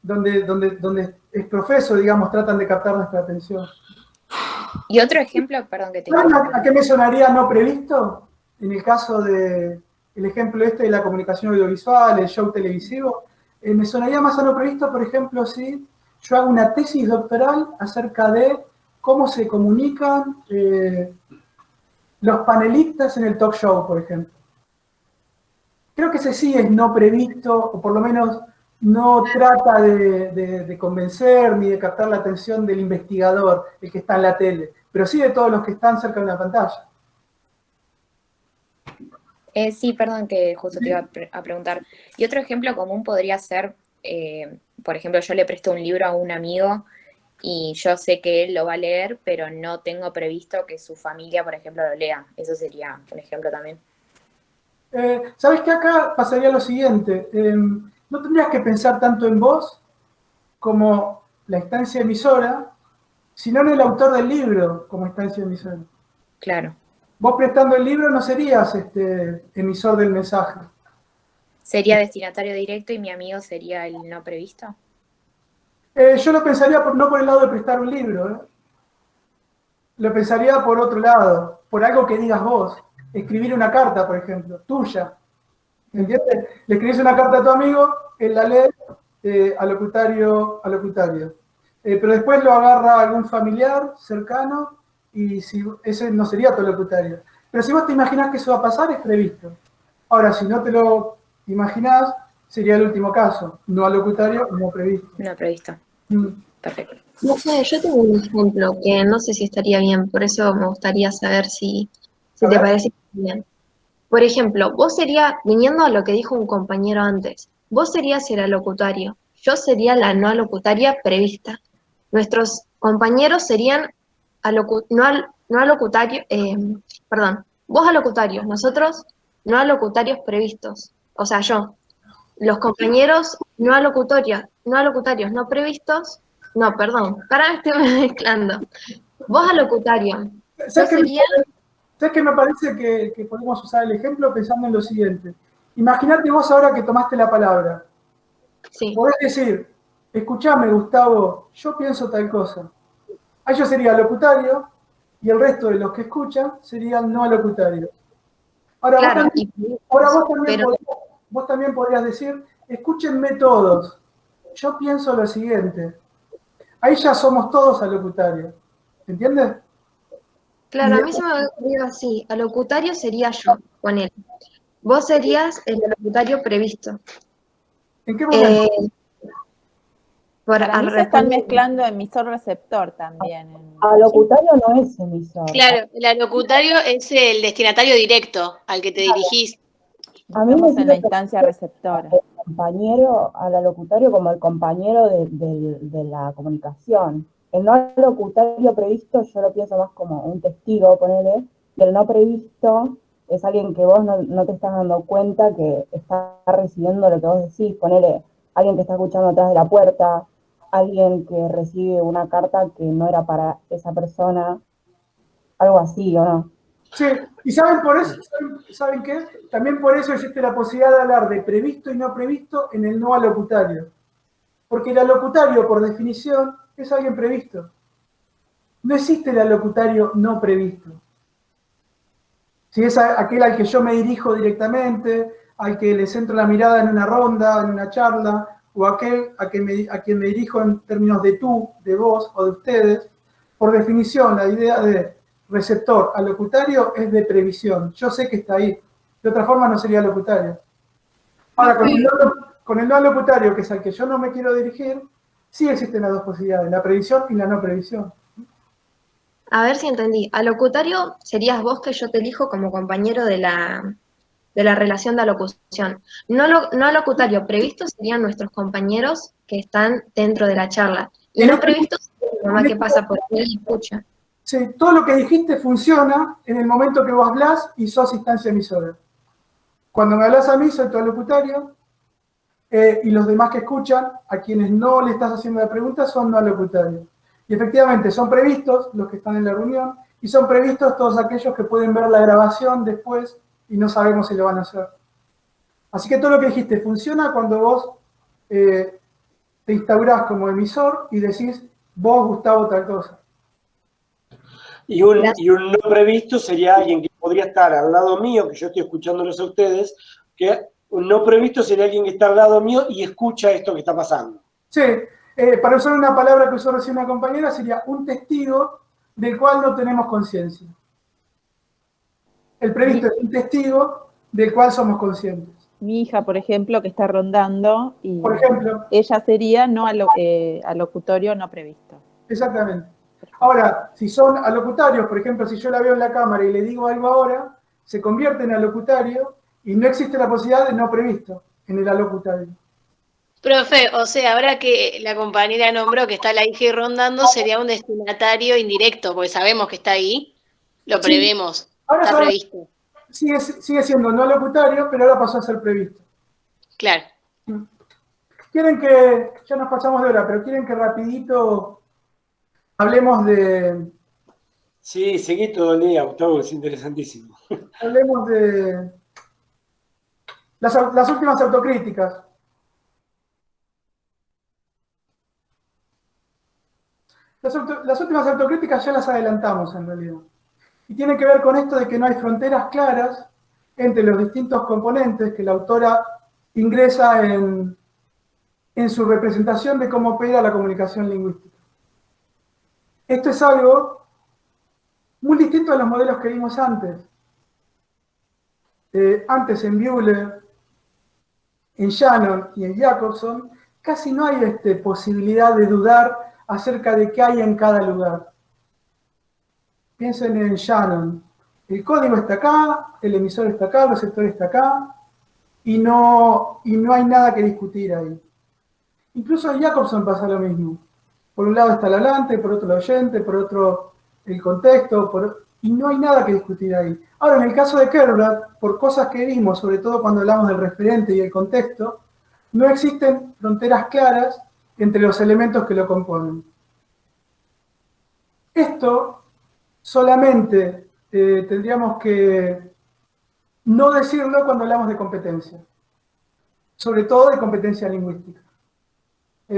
S2: donde es profeso, digamos, tratan de captar nuestra atención.
S6: Y otro ejemplo, perdón que te
S2: ¿Saben a qué me sonaría no previsto? En el caso del ejemplo de la comunicación audiovisual, el show televisivo, me sonaría más a no previsto, por ejemplo, si yo hago una tesis doctoral acerca de cómo se comunican los panelistas en el talk show, por ejemplo. Creo que ese sí es no previsto, o por lo menos no trata de convencer ni de captar la atención del investigador, el que está en la tele, pero sí de todos los que están cerca de una pantalla.
S6: Sí, perdón, que justo te iba a preguntar. Y otro ejemplo común podría ser, por ejemplo, yo le presto un libro a un amigo y yo sé que él lo va a leer, pero no tengo previsto que su familia, por ejemplo, lo lea. Eso sería un ejemplo también.
S2: ¿Sabes qué? Acá pasaría lo siguiente. No tendrías que pensar tanto en vos como la instancia emisora, sino en el autor del libro como instancia emisora.
S6: Claro.
S2: Vos prestando el libro no serías emisor del mensaje.
S6: ¿Sería destinatario directo y mi amigo sería el no previsto?
S2: Yo lo pensaría no por el lado de prestar un libro, lo pensaría por otro lado, por algo que digas vos. Escribir una carta, por ejemplo, tuya. ¿Entiendes? Le escribís una carta a tu amigo, él la lee al locutario. Pero después lo agarra algún familiar cercano y si, ese no sería tu locutorio. Pero si vos te imaginás que eso va a pasar, es previsto. Ahora, si no te lo imaginás, sería el último caso. No al locutorio, no previsto.
S6: No previsto. Perfecto.
S9: No sé, yo tengo un ejemplo que no sé si estaría bien, por eso me gustaría saber si te parece bien. Por ejemplo, vos serías, viniendo a lo que dijo un compañero antes, vos serías el alocutario, yo sería la no alocutaria prevista. Nuestros compañeros serían vos alocutarios, nosotros no alocutarios previstos, o sea, yo. Los compañeros no alocutarios no previstos, no, perdón, ahora me estoy mezclando. Vos alocutario, yo sería...
S2: ¿Sabes qué me parece que podemos usar el ejemplo pensando en lo siguiente? Imagínate vos ahora que tomaste la palabra.
S9: Sí.
S2: Podés decir, escuchame, Gustavo, yo pienso tal cosa. Ahí yo sería locutario y el resto de los que escuchan serían no locutarios. Ahora,
S9: claro,
S2: vos también podrías decir, escúchenme todos, yo pienso lo siguiente. Ahí ya somos todos alocutarios. ¿Entiendes?
S9: Claro, a mí se me ha ocurrido así. Alocutario sería yo, con él. Vos serías el alocutario previsto.
S2: ¿En qué momento?
S8: Para mí se están mezclando emisor-receptor también.
S11: Alocutario no es emisor.
S7: Claro, el alocutario es el destinatario directo al que te dirigís.
S11: A mí
S8: Estamos en la instancia receptora.
S11: El compañero al alocutario como el compañero de la comunicación. El no alocutario previsto yo lo pienso más como un testigo, ponele, y el no previsto es alguien que vos no te estás dando cuenta que está recibiendo lo que vos decís, ponele, alguien que está escuchando atrás de la puerta, alguien que recibe una carta que no era para esa persona, algo así, ¿o no?
S2: Sí, y ¿saben por eso? ¿Saben qué? También por eso existe la posibilidad de hablar de previsto y no previsto en el no alocutario. Porque el alocutario, por definición, es alguien previsto. No existe el alocutario no previsto. Si es aquel al que yo me dirijo directamente, al que le centro la mirada en una ronda, en una charla, o aquel a quien me dirijo en términos de tú, de vos o de ustedes, por definición, la idea de receptor a locutario es de previsión. Yo sé que está ahí. De otra forma no sería locutario. Ahora, con el no locutario, que es al que yo no me quiero dirigir, sí existen las dos posibilidades, la previsión y la no previsión.
S9: A ver si entendí. Alocutario serías vos que yo te elijo como compañero de la relación de alocución. No alocutario previsto serían nuestros compañeros que están dentro de la charla. Y no previstos es mi mamá que pasa por ahí y escucha.
S2: Sí, todo lo que dijiste funciona en el momento que vos hablás y sos instancia emisora. Cuando me hablas a mí, soy tu alocutario, y los demás que escuchan, a quienes no le estás haciendo la pregunta, son no alocutarios. Y efectivamente, son previstos los que están en la reunión, y son previstos todos aquellos que pueden ver la grabación después y no sabemos si lo van a hacer. Así que todo lo que dijiste funciona cuando vos te instaurás como emisor y decís, vos, Gustavo, tal cosa.
S10: Y un no previsto sería alguien que podría estar al lado mío, que yo estoy escuchándolos a ustedes, que un no previsto sería alguien que está al lado mío y escucha esto que está pasando.
S2: Sí, para usar una palabra que usó recién una compañera, sería un testigo del cual no tenemos conciencia. El previsto es un testigo del cual somos conscientes.
S8: Mi hija, por ejemplo, que está rondando, y
S2: Por ejemplo,
S8: ella sería no alocutorio no previsto.
S2: exactamente. Ahora, si son alocutarios, por ejemplo, si yo la veo en la cámara y le digo algo ahora, se convierte en alocutario y no existe la posibilidad de no previsto en el alocutario.
S7: Profe, o sea, ahora que la compañera nombró que está la hija rondando, sería un destinatario indirecto, porque sabemos que está ahí, lo prevemos,
S2: Ahora
S7: está
S2: sabemos,
S7: previsto.
S2: sigue siendo no alocutario, pero ahora pasó a ser previsto.
S7: Claro.
S2: Quieren que, ya nos pasamos de hora, pero quieren que rapidito hablemos de...
S10: Sí, seguí todo el día, Gustavo, es interesantísimo.
S2: Hablemos de las últimas autocríticas. Las últimas autocríticas ya las adelantamos en realidad. Y tienen que ver con esto de que no hay fronteras claras entre los distintos componentes que la autora ingresa en su representación de cómo opera la comunicación lingüística. Esto es algo muy distinto a los modelos que vimos antes. Antes en Bühler, en Shannon y en Jacobson, casi no hay posibilidad de dudar acerca de qué hay en cada lugar. Piensen en Shannon. El código está acá, el emisor está acá, el receptor está acá, y no hay nada que discutir ahí. Incluso en Jacobson pasa lo mismo. Por un lado está el hablante, por otro el oyente, por otro el contexto, y no hay nada que discutir ahí. Ahora, en el caso de Kerouac, por cosas que vimos, sobre todo cuando hablamos del referente y el contexto, no existen fronteras claras entre los elementos que lo componen. Esto solamente tendríamos que no decirlo cuando hablamos de competencia, sobre todo de competencia lingüística.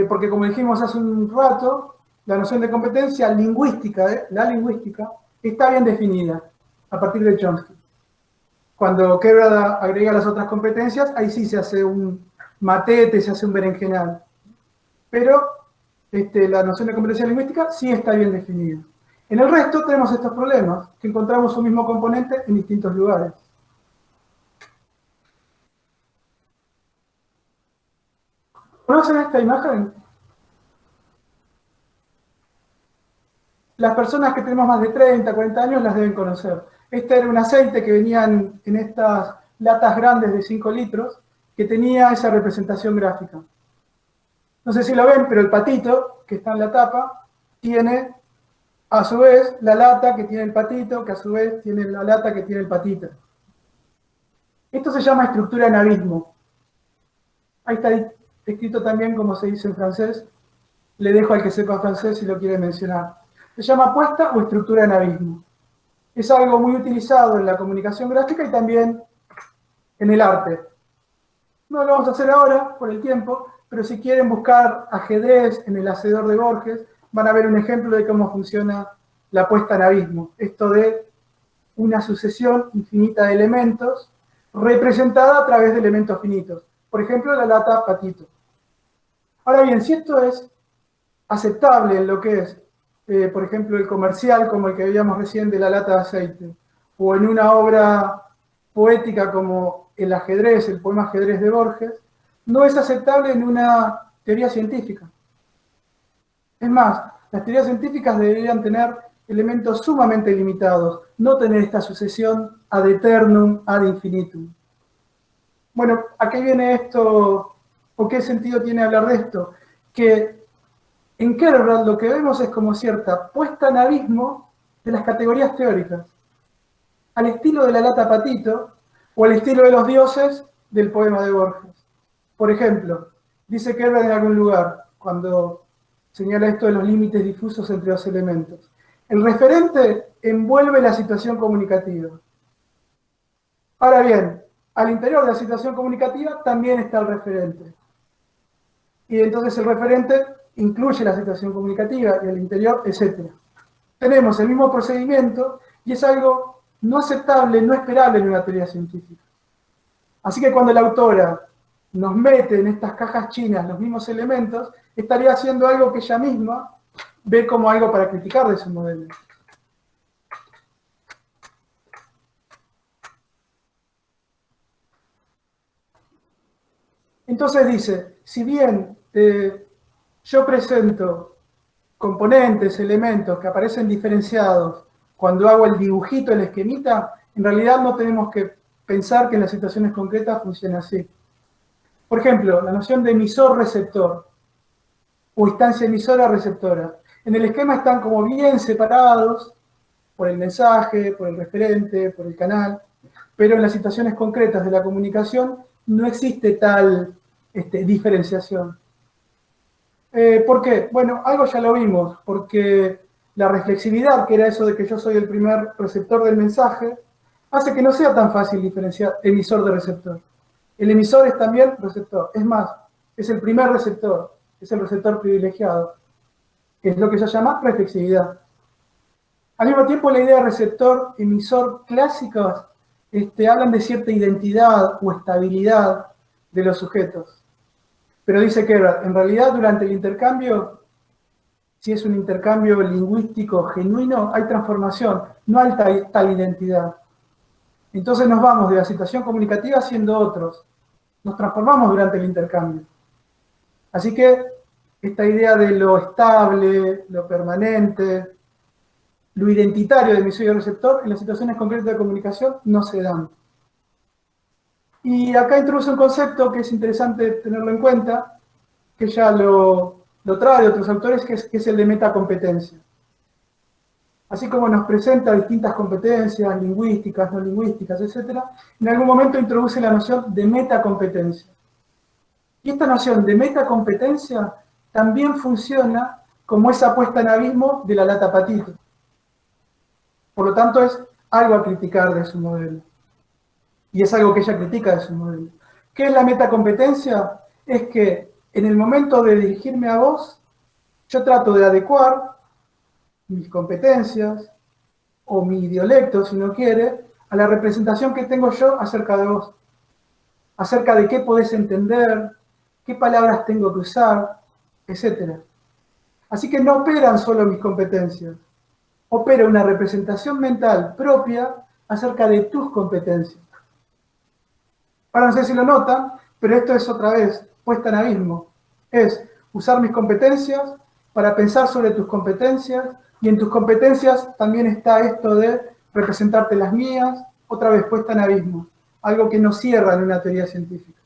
S2: Porque como dijimos hace un rato, la noción de competencia lingüística, la lingüística, está bien definida a partir de Chomsky. Cuando Kerouac agrega las otras competencias, ahí sí se hace un matete, se hace un berenjenal. Pero la noción de competencia lingüística sí está bien definida. En el resto tenemos estos problemas, que encontramos un mismo componente en distintos lugares. ¿Conocen esta imagen? Las personas que tenemos más de 30, 40 años las deben conocer. Este era un aceite que venía en estas latas grandes de 5 litros, que tenía esa representación gráfica. No sé si lo ven, pero el patito que está en la tapa tiene a su vez la lata que tiene el patito, que a su vez tiene la lata que tiene el patito. Esto se llama estructura en abismo. Ahí está escrito también como se dice en francés. Le dejo al que sepa francés si lo quiere mencionar. Se llama puesta o estructura en abismo. Es algo muy utilizado en la comunicación gráfica y también en el arte. No lo vamos a hacer ahora por el tiempo, pero si quieren buscar ajedrez en el hacedor de Borges, van a ver un ejemplo de cómo funciona la puesta en abismo. Esto de una sucesión infinita de elementos representada a través de elementos finitos. Por ejemplo, la lata patito. Ahora bien, si esto es aceptable en lo que es, por ejemplo, el comercial, como el que veíamos recién de la lata de aceite, o en una obra poética como el ajedrez, el poema Ajedrez de Borges, no es aceptable en una teoría científica. Es más, las teorías científicas deberían tener elementos sumamente limitados, no tener esta sucesión ad eternum, ad infinitum. Bueno, ¿a qué viene esto? ¿O qué sentido tiene hablar de esto? Que en Kerouac lo que vemos es como cierta puesta en abismo de las categorías teóricas, al estilo de la lata patito o al estilo de los dioses del poema de Borges. Por ejemplo, dice Kerouac en algún lugar, cuando señala esto de los límites difusos entre los elementos. El referente envuelve la situación comunicativa. Ahora bien, al interior de la situación comunicativa también está el referente. Y entonces el referente incluye la situación comunicativa y el interior, etc. Tenemos el mismo procedimiento y es algo no aceptable, no esperable en una teoría científica. Así que cuando la autora nos mete en estas cajas chinas los mismos elementos, estaría haciendo algo que ella misma ve como algo para criticar de su modelo. Entonces dice, si bien yo presento componentes, elementos que aparecen diferenciados cuando hago el dibujito, el esquemita, en realidad no tenemos que pensar que en las situaciones concretas funciona así. Por ejemplo, la noción de emisor-receptor o instancia emisora-receptora. En el esquema están como bien separados por el mensaje, por el referente, por el canal, pero en las situaciones concretas de la comunicación no existe tal diferenciación. ¿Por qué? Bueno, algo ya lo vimos, porque la reflexividad, que era eso de que yo soy el primer receptor del mensaje, hace que no sea tan fácil diferenciar emisor de receptor. El emisor es también receptor, es más, es el primer receptor, es el receptor privilegiado, que es lo que se llama reflexividad. Al mismo tiempo, la idea de receptor-emisor clásicas hablan de cierta identidad o estabilidad de los sujetos. Pero dice Kerbrat, en realidad durante el intercambio, si es un intercambio lingüístico genuino, hay transformación, no hay tal identidad. Entonces nos vamos de la situación comunicativa siendo otros. Nos transformamos durante el intercambio. Así que esta idea de lo estable, lo permanente, lo identitario de emisor y receptor, en las situaciones concretas de comunicación no se dan. Y acá introduce un concepto que es interesante tenerlo en cuenta, que ya lo trae de otros autores, que es el de metacompetencia. Así como nos presenta distintas competencias, lingüísticas, no lingüísticas, etc., en algún momento introduce la noción de metacompetencia. Y esta noción de metacompetencia también funciona como esa puesta en abismo de la lata patito. Por lo tanto, es algo a criticar de su modelo. Y es algo que ella critica de su modelo. ¿Qué es la metacompetencia? Es que en el momento de dirigirme a vos, yo trato de adecuar mis competencias o mi idiolecto, si no quiere, a la representación que tengo yo acerca de vos. Acerca de qué podés entender, qué palabras tengo que usar, etc. Así que no operan solo mis competencias. Opera una representación mental propia acerca de tus competencias. Ahora no sé si lo notan, pero esto es otra vez puesta en abismo. Es usar mis competencias para pensar sobre tus competencias, y en tus competencias también está esto de representarte las mías, otra vez puesta en abismo. Algo que no cierra en una teoría científica.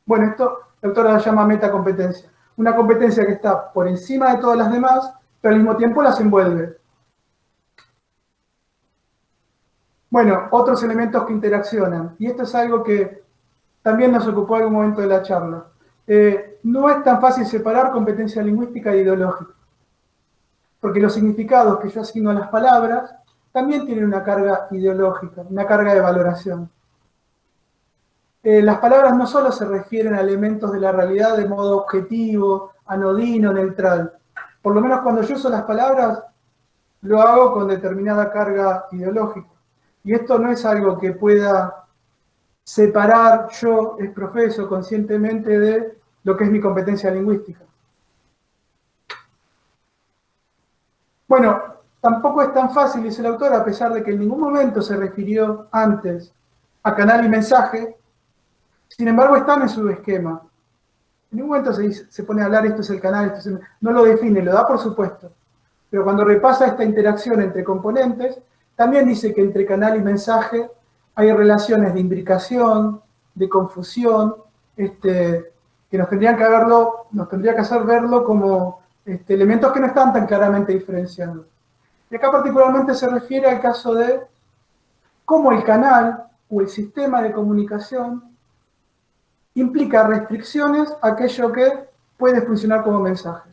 S2: Bueno, esto la autora la llama metacompetencia. Una competencia que está por encima de todas las demás, pero al mismo tiempo las envuelve. Bueno, otros elementos que interaccionan. Y esto es algo que también nos ocupó en algún momento de la charla. No es tan fácil separar competencia lingüística e ideológica. Porque los significados que yo asigno a las palabras también tienen una carga ideológica, una carga de valoración. Las palabras no solo se refieren a elementos de la realidad de modo objetivo, anodino, neutral. Por lo menos cuando yo uso las palabras, lo hago con determinada carga ideológica. Y esto no es algo que pueda separar yo, profeso, conscientemente de lo que es mi competencia lingüística. Bueno, tampoco es tan fácil, dice el autor, a pesar de que en ningún momento se refirió antes a canal y mensaje, sin embargo están en su esquema. En ningún momento se pone a hablar, esto es el canal, esto es el... No lo define, lo da por supuesto. Pero cuando repasa esta interacción entre componentes, también dice que entre canal y mensaje hay relaciones de imbricación, de confusión, que nos tendría que hacer verlo como elementos que no están tan claramente diferenciados. Y acá particularmente se refiere al caso de cómo el canal o el sistema de comunicación implica restricciones a aquello que puede funcionar como mensaje.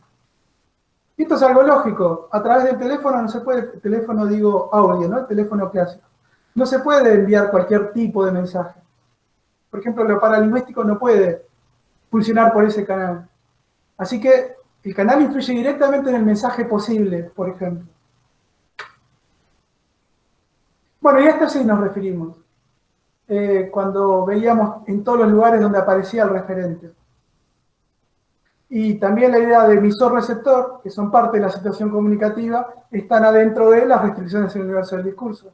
S2: Y esto es algo lógico. A través del teléfono no se puede, teléfono digo audio, ¿no? El teléfono clásico. No se puede enviar cualquier tipo de mensaje. Por ejemplo, lo paralingüístico no puede funcionar por ese canal. Así que el canal influye directamente en el mensaje posible, por ejemplo. Bueno, y a esto sí nos referimos. Cuando veíamos en todos los lugares donde aparecía el referente. Y también la idea de emisor-receptor, que son parte de la situación comunicativa, están adentro de las restricciones en el universo del discurso.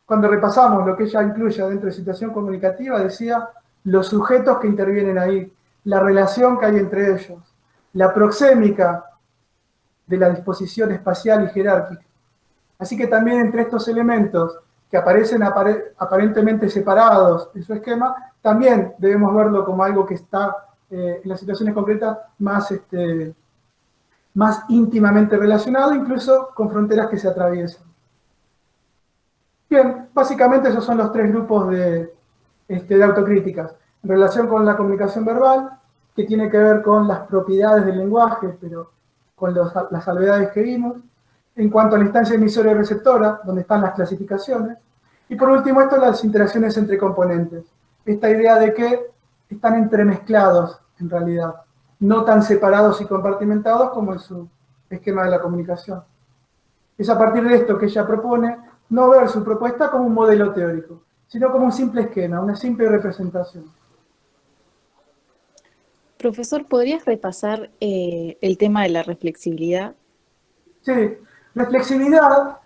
S2: Cuando repasamos lo que ella incluye dentro de situación comunicativa, decía los sujetos que intervienen ahí, la relación que hay entre ellos, la proxémica de la disposición espacial y jerárquica. Así que también entre estos elementos que aparecen aparentemente separados en su esquema, también debemos verlo como algo que está en las situaciones concretas más íntimamente relacionado, incluso con fronteras que se atraviesan. Bien, básicamente esos son los tres grupos de autocríticas. En relación con la comunicación verbal, que tiene que ver con las propiedades del lenguaje, pero con las salvedades que vimos. En cuanto a la instancia emisora y receptora, donde están las clasificaciones. Y por último, esto, las interacciones entre componentes. Esta idea de que están entremezclados, en realidad, no tan separados y compartimentados como en su esquema de la comunicación. Es a partir de esto que ella propone no ver su propuesta como un modelo teórico, sino como un simple esquema, una simple representación.
S1: Profesor, ¿podrías repasar el tema de la reflexibilidad?
S2: Sí, reflexibilidad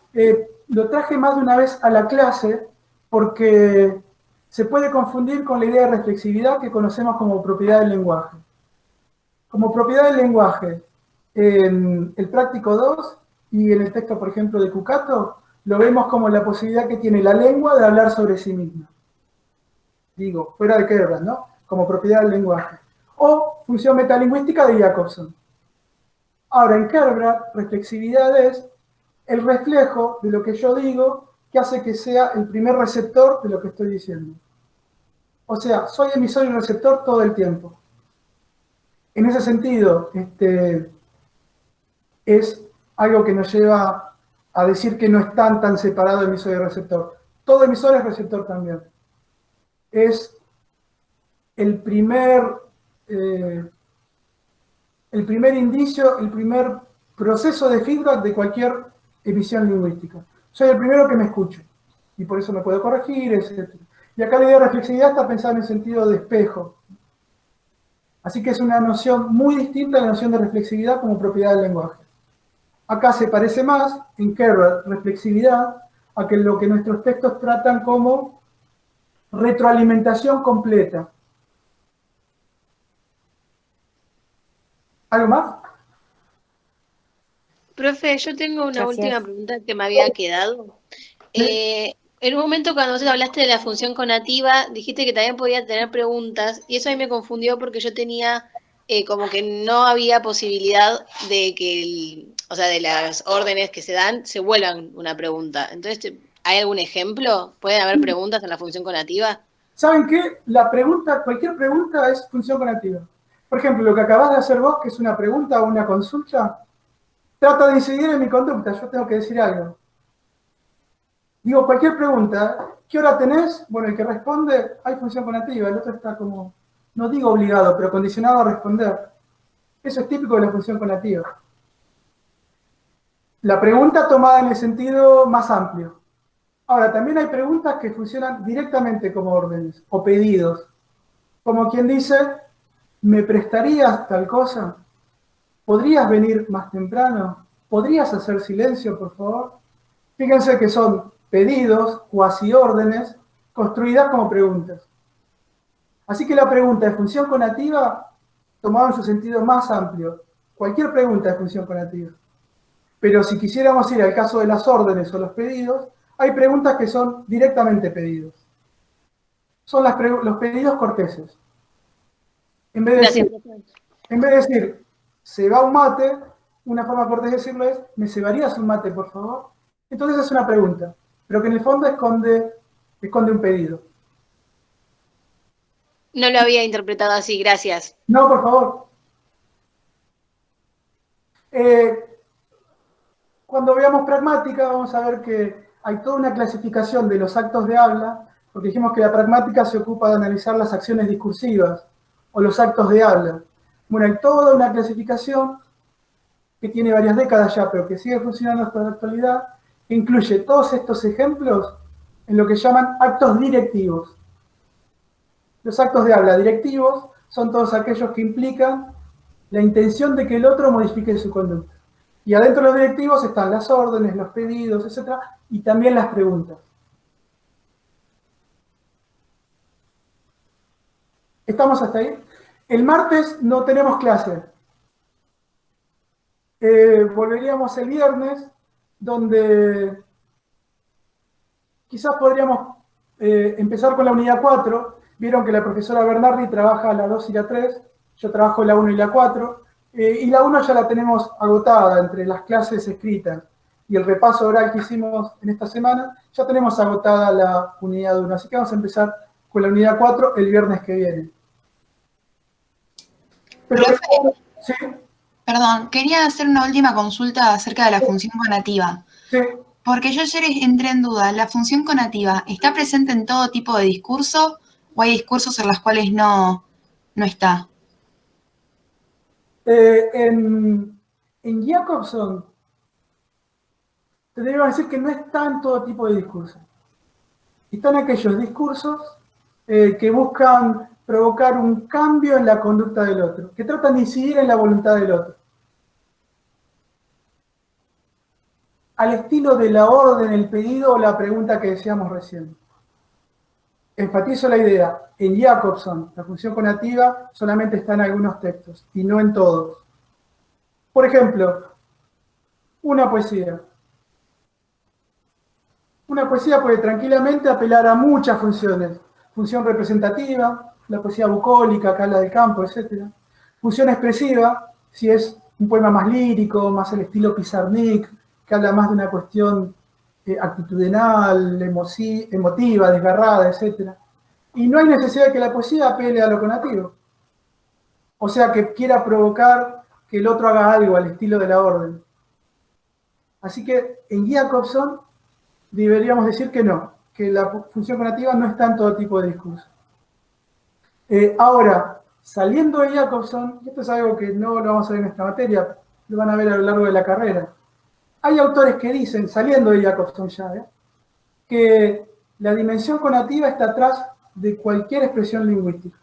S2: lo traje más de una vez a la clase porque se puede confundir con la idea de reflexividad que conocemos como propiedad del lenguaje. Como propiedad del lenguaje, en el práctico 2 y en el texto, por ejemplo, de Cucato, lo vemos como la posibilidad que tiene la lengua de hablar sobre sí misma. Digo, fuera de Kerbrand, ¿no? Como propiedad del lenguaje. O función metalingüística de Jacobson. Ahora, en Kerbrand, reflexividad es el reflejo de lo que yo digo que hace que sea el primer receptor de lo que estoy diciendo. O sea, soy emisor y receptor todo el tiempo. En ese sentido, es algo que nos lleva a decir que no están tan separados emisor y receptor. Todo emisor es receptor también. Es el primer indicio, el primer proceso de feedback de cualquier emisión lingüística. Soy el primero que me escucho, y por eso me puedo corregir, etc. Y acá la idea de reflexividad está pensada en el sentido de espejo. Así que es una noción muy distinta a la noción de reflexividad como propiedad del lenguaje. Acá se parece más, en Kerbrand, reflexividad, a que lo que nuestros textos tratan como retroalimentación completa. ¿Algo más?
S7: Profe, yo tengo una
S6: Gracias.
S7: última pregunta que me había quedado. En un momento cuando vos hablaste de la función conativa, dijiste que también podía tener preguntas, y eso a mí me confundió porque yo tenía como que no había posibilidad de que, o sea, de las órdenes que se dan, se vuelvan una pregunta. Entonces, ¿hay algún ejemplo? ¿Pueden haber preguntas en la función conativa?
S2: ¿Saben qué? La pregunta, cualquier pregunta es función conativa. Por ejemplo, lo que acabas de hacer vos, que es una pregunta o una consulta, trata de incidir en mi conducta, yo tengo que decir algo. Digo, cualquier pregunta, ¿qué hora tenés? Bueno, el que responde, hay función conativa, el otro está como, no digo obligado, pero condicionado a responder. Eso es típico de la función conativa. La pregunta tomada en el sentido más amplio. Ahora, también hay preguntas que funcionan directamente como órdenes o pedidos. Como quien dice, ¿me prestarías tal cosa? ¿Podrías venir más temprano? ¿Podrías hacer silencio, por favor? Fíjense que son pedidos, cuasi órdenes, construidas como preguntas. Así que la pregunta de función conativa, tomada en su sentido más amplio, cualquier pregunta es función conativa. Pero si quisiéramos ir al caso de las órdenes o los pedidos, hay preguntas que son directamente pedidos. Son los pedidos corteses. En vez de decir, se va un mate, una forma cortés de decirlo es, ¿me cebarías un mate, por favor? Entonces es una pregunta, pero que en el fondo esconde un pedido.
S7: No lo había interpretado así, gracias.
S2: No, por favor. Cuando veamos pragmática, vamos a ver que hay toda una clasificación de los actos de habla, porque dijimos que la pragmática se ocupa de analizar las acciones discursivas o los actos de habla. Bueno, hay toda una clasificación que tiene varias décadas ya, pero que sigue funcionando hasta la actualidad, que incluye todos estos ejemplos en lo que llaman actos directivos. Los actos de habla directivos son todos aquellos que implican la intención de que el otro modifique su conducta. Y adentro de los directivos están las órdenes, los pedidos, etc. Y también las preguntas. ¿Estamos hasta ahí? El martes no tenemos clase. Volveríamos el viernes, donde quizás podríamos empezar con la unidad 4. Vieron que la profesora Bernardi trabaja la 2 y la 3, yo trabajo la 1 y la 4, y la 1 ya la tenemos agotada entre las clases escritas y el repaso oral que hicimos en esta semana, ya tenemos agotada la unidad 1, así que vamos a empezar con la unidad 4 el viernes que viene. Pero,
S12: Profe,
S2: ¿sí?
S12: perdón, quería hacer una última consulta acerca de la función conativa.
S2: Sí.
S12: Porque yo ayer entré en duda, ¿la función conativa está presente en todo tipo de discurso o hay discursos en los cuales no está?
S2: En Jacobson, te debo decir que no está en todo tipo de discursos. Están aquellos discursos que buscan provocar un cambio en la conducta del otro, que tratan de incidir en la voluntad del otro. Al estilo de la orden, el pedido o la pregunta que decíamos recién. Enfatizo la idea, en Jacobson, la función conativa solamente está en algunos textos y no en todos. Por ejemplo, una poesía. Una poesía puede tranquilamente apelar a muchas funciones. Función representativa, la poesía bucólica, que habla del campo, etc. Función expresiva, si es un poema más lírico, más al estilo Pizarnik, que habla más de una cuestión actitudinal, emotiva, desgarrada, etc. Y no hay necesidad de que la poesía apele a lo conativo. O sea, que quiera provocar que el otro haga algo al estilo de la orden. Así que en Jacobson deberíamos decir que no, que la función conativa no está en todo tipo de discurso. Ahora, saliendo de Jacobson, y esto es algo que no lo vamos a ver en esta materia, lo van a ver a lo largo de la carrera. Hay autores que dicen, saliendo de Jacobson ya, que la dimensión conativa está atrás de cualquier expresión lingüística.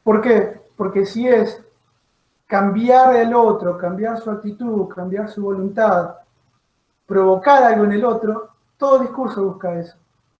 S2: ¿Por qué? Porque si es cambiar el otro, cambiar su actitud, cambiar su voluntad, provocar algo en el otro, todo discurso busca eso.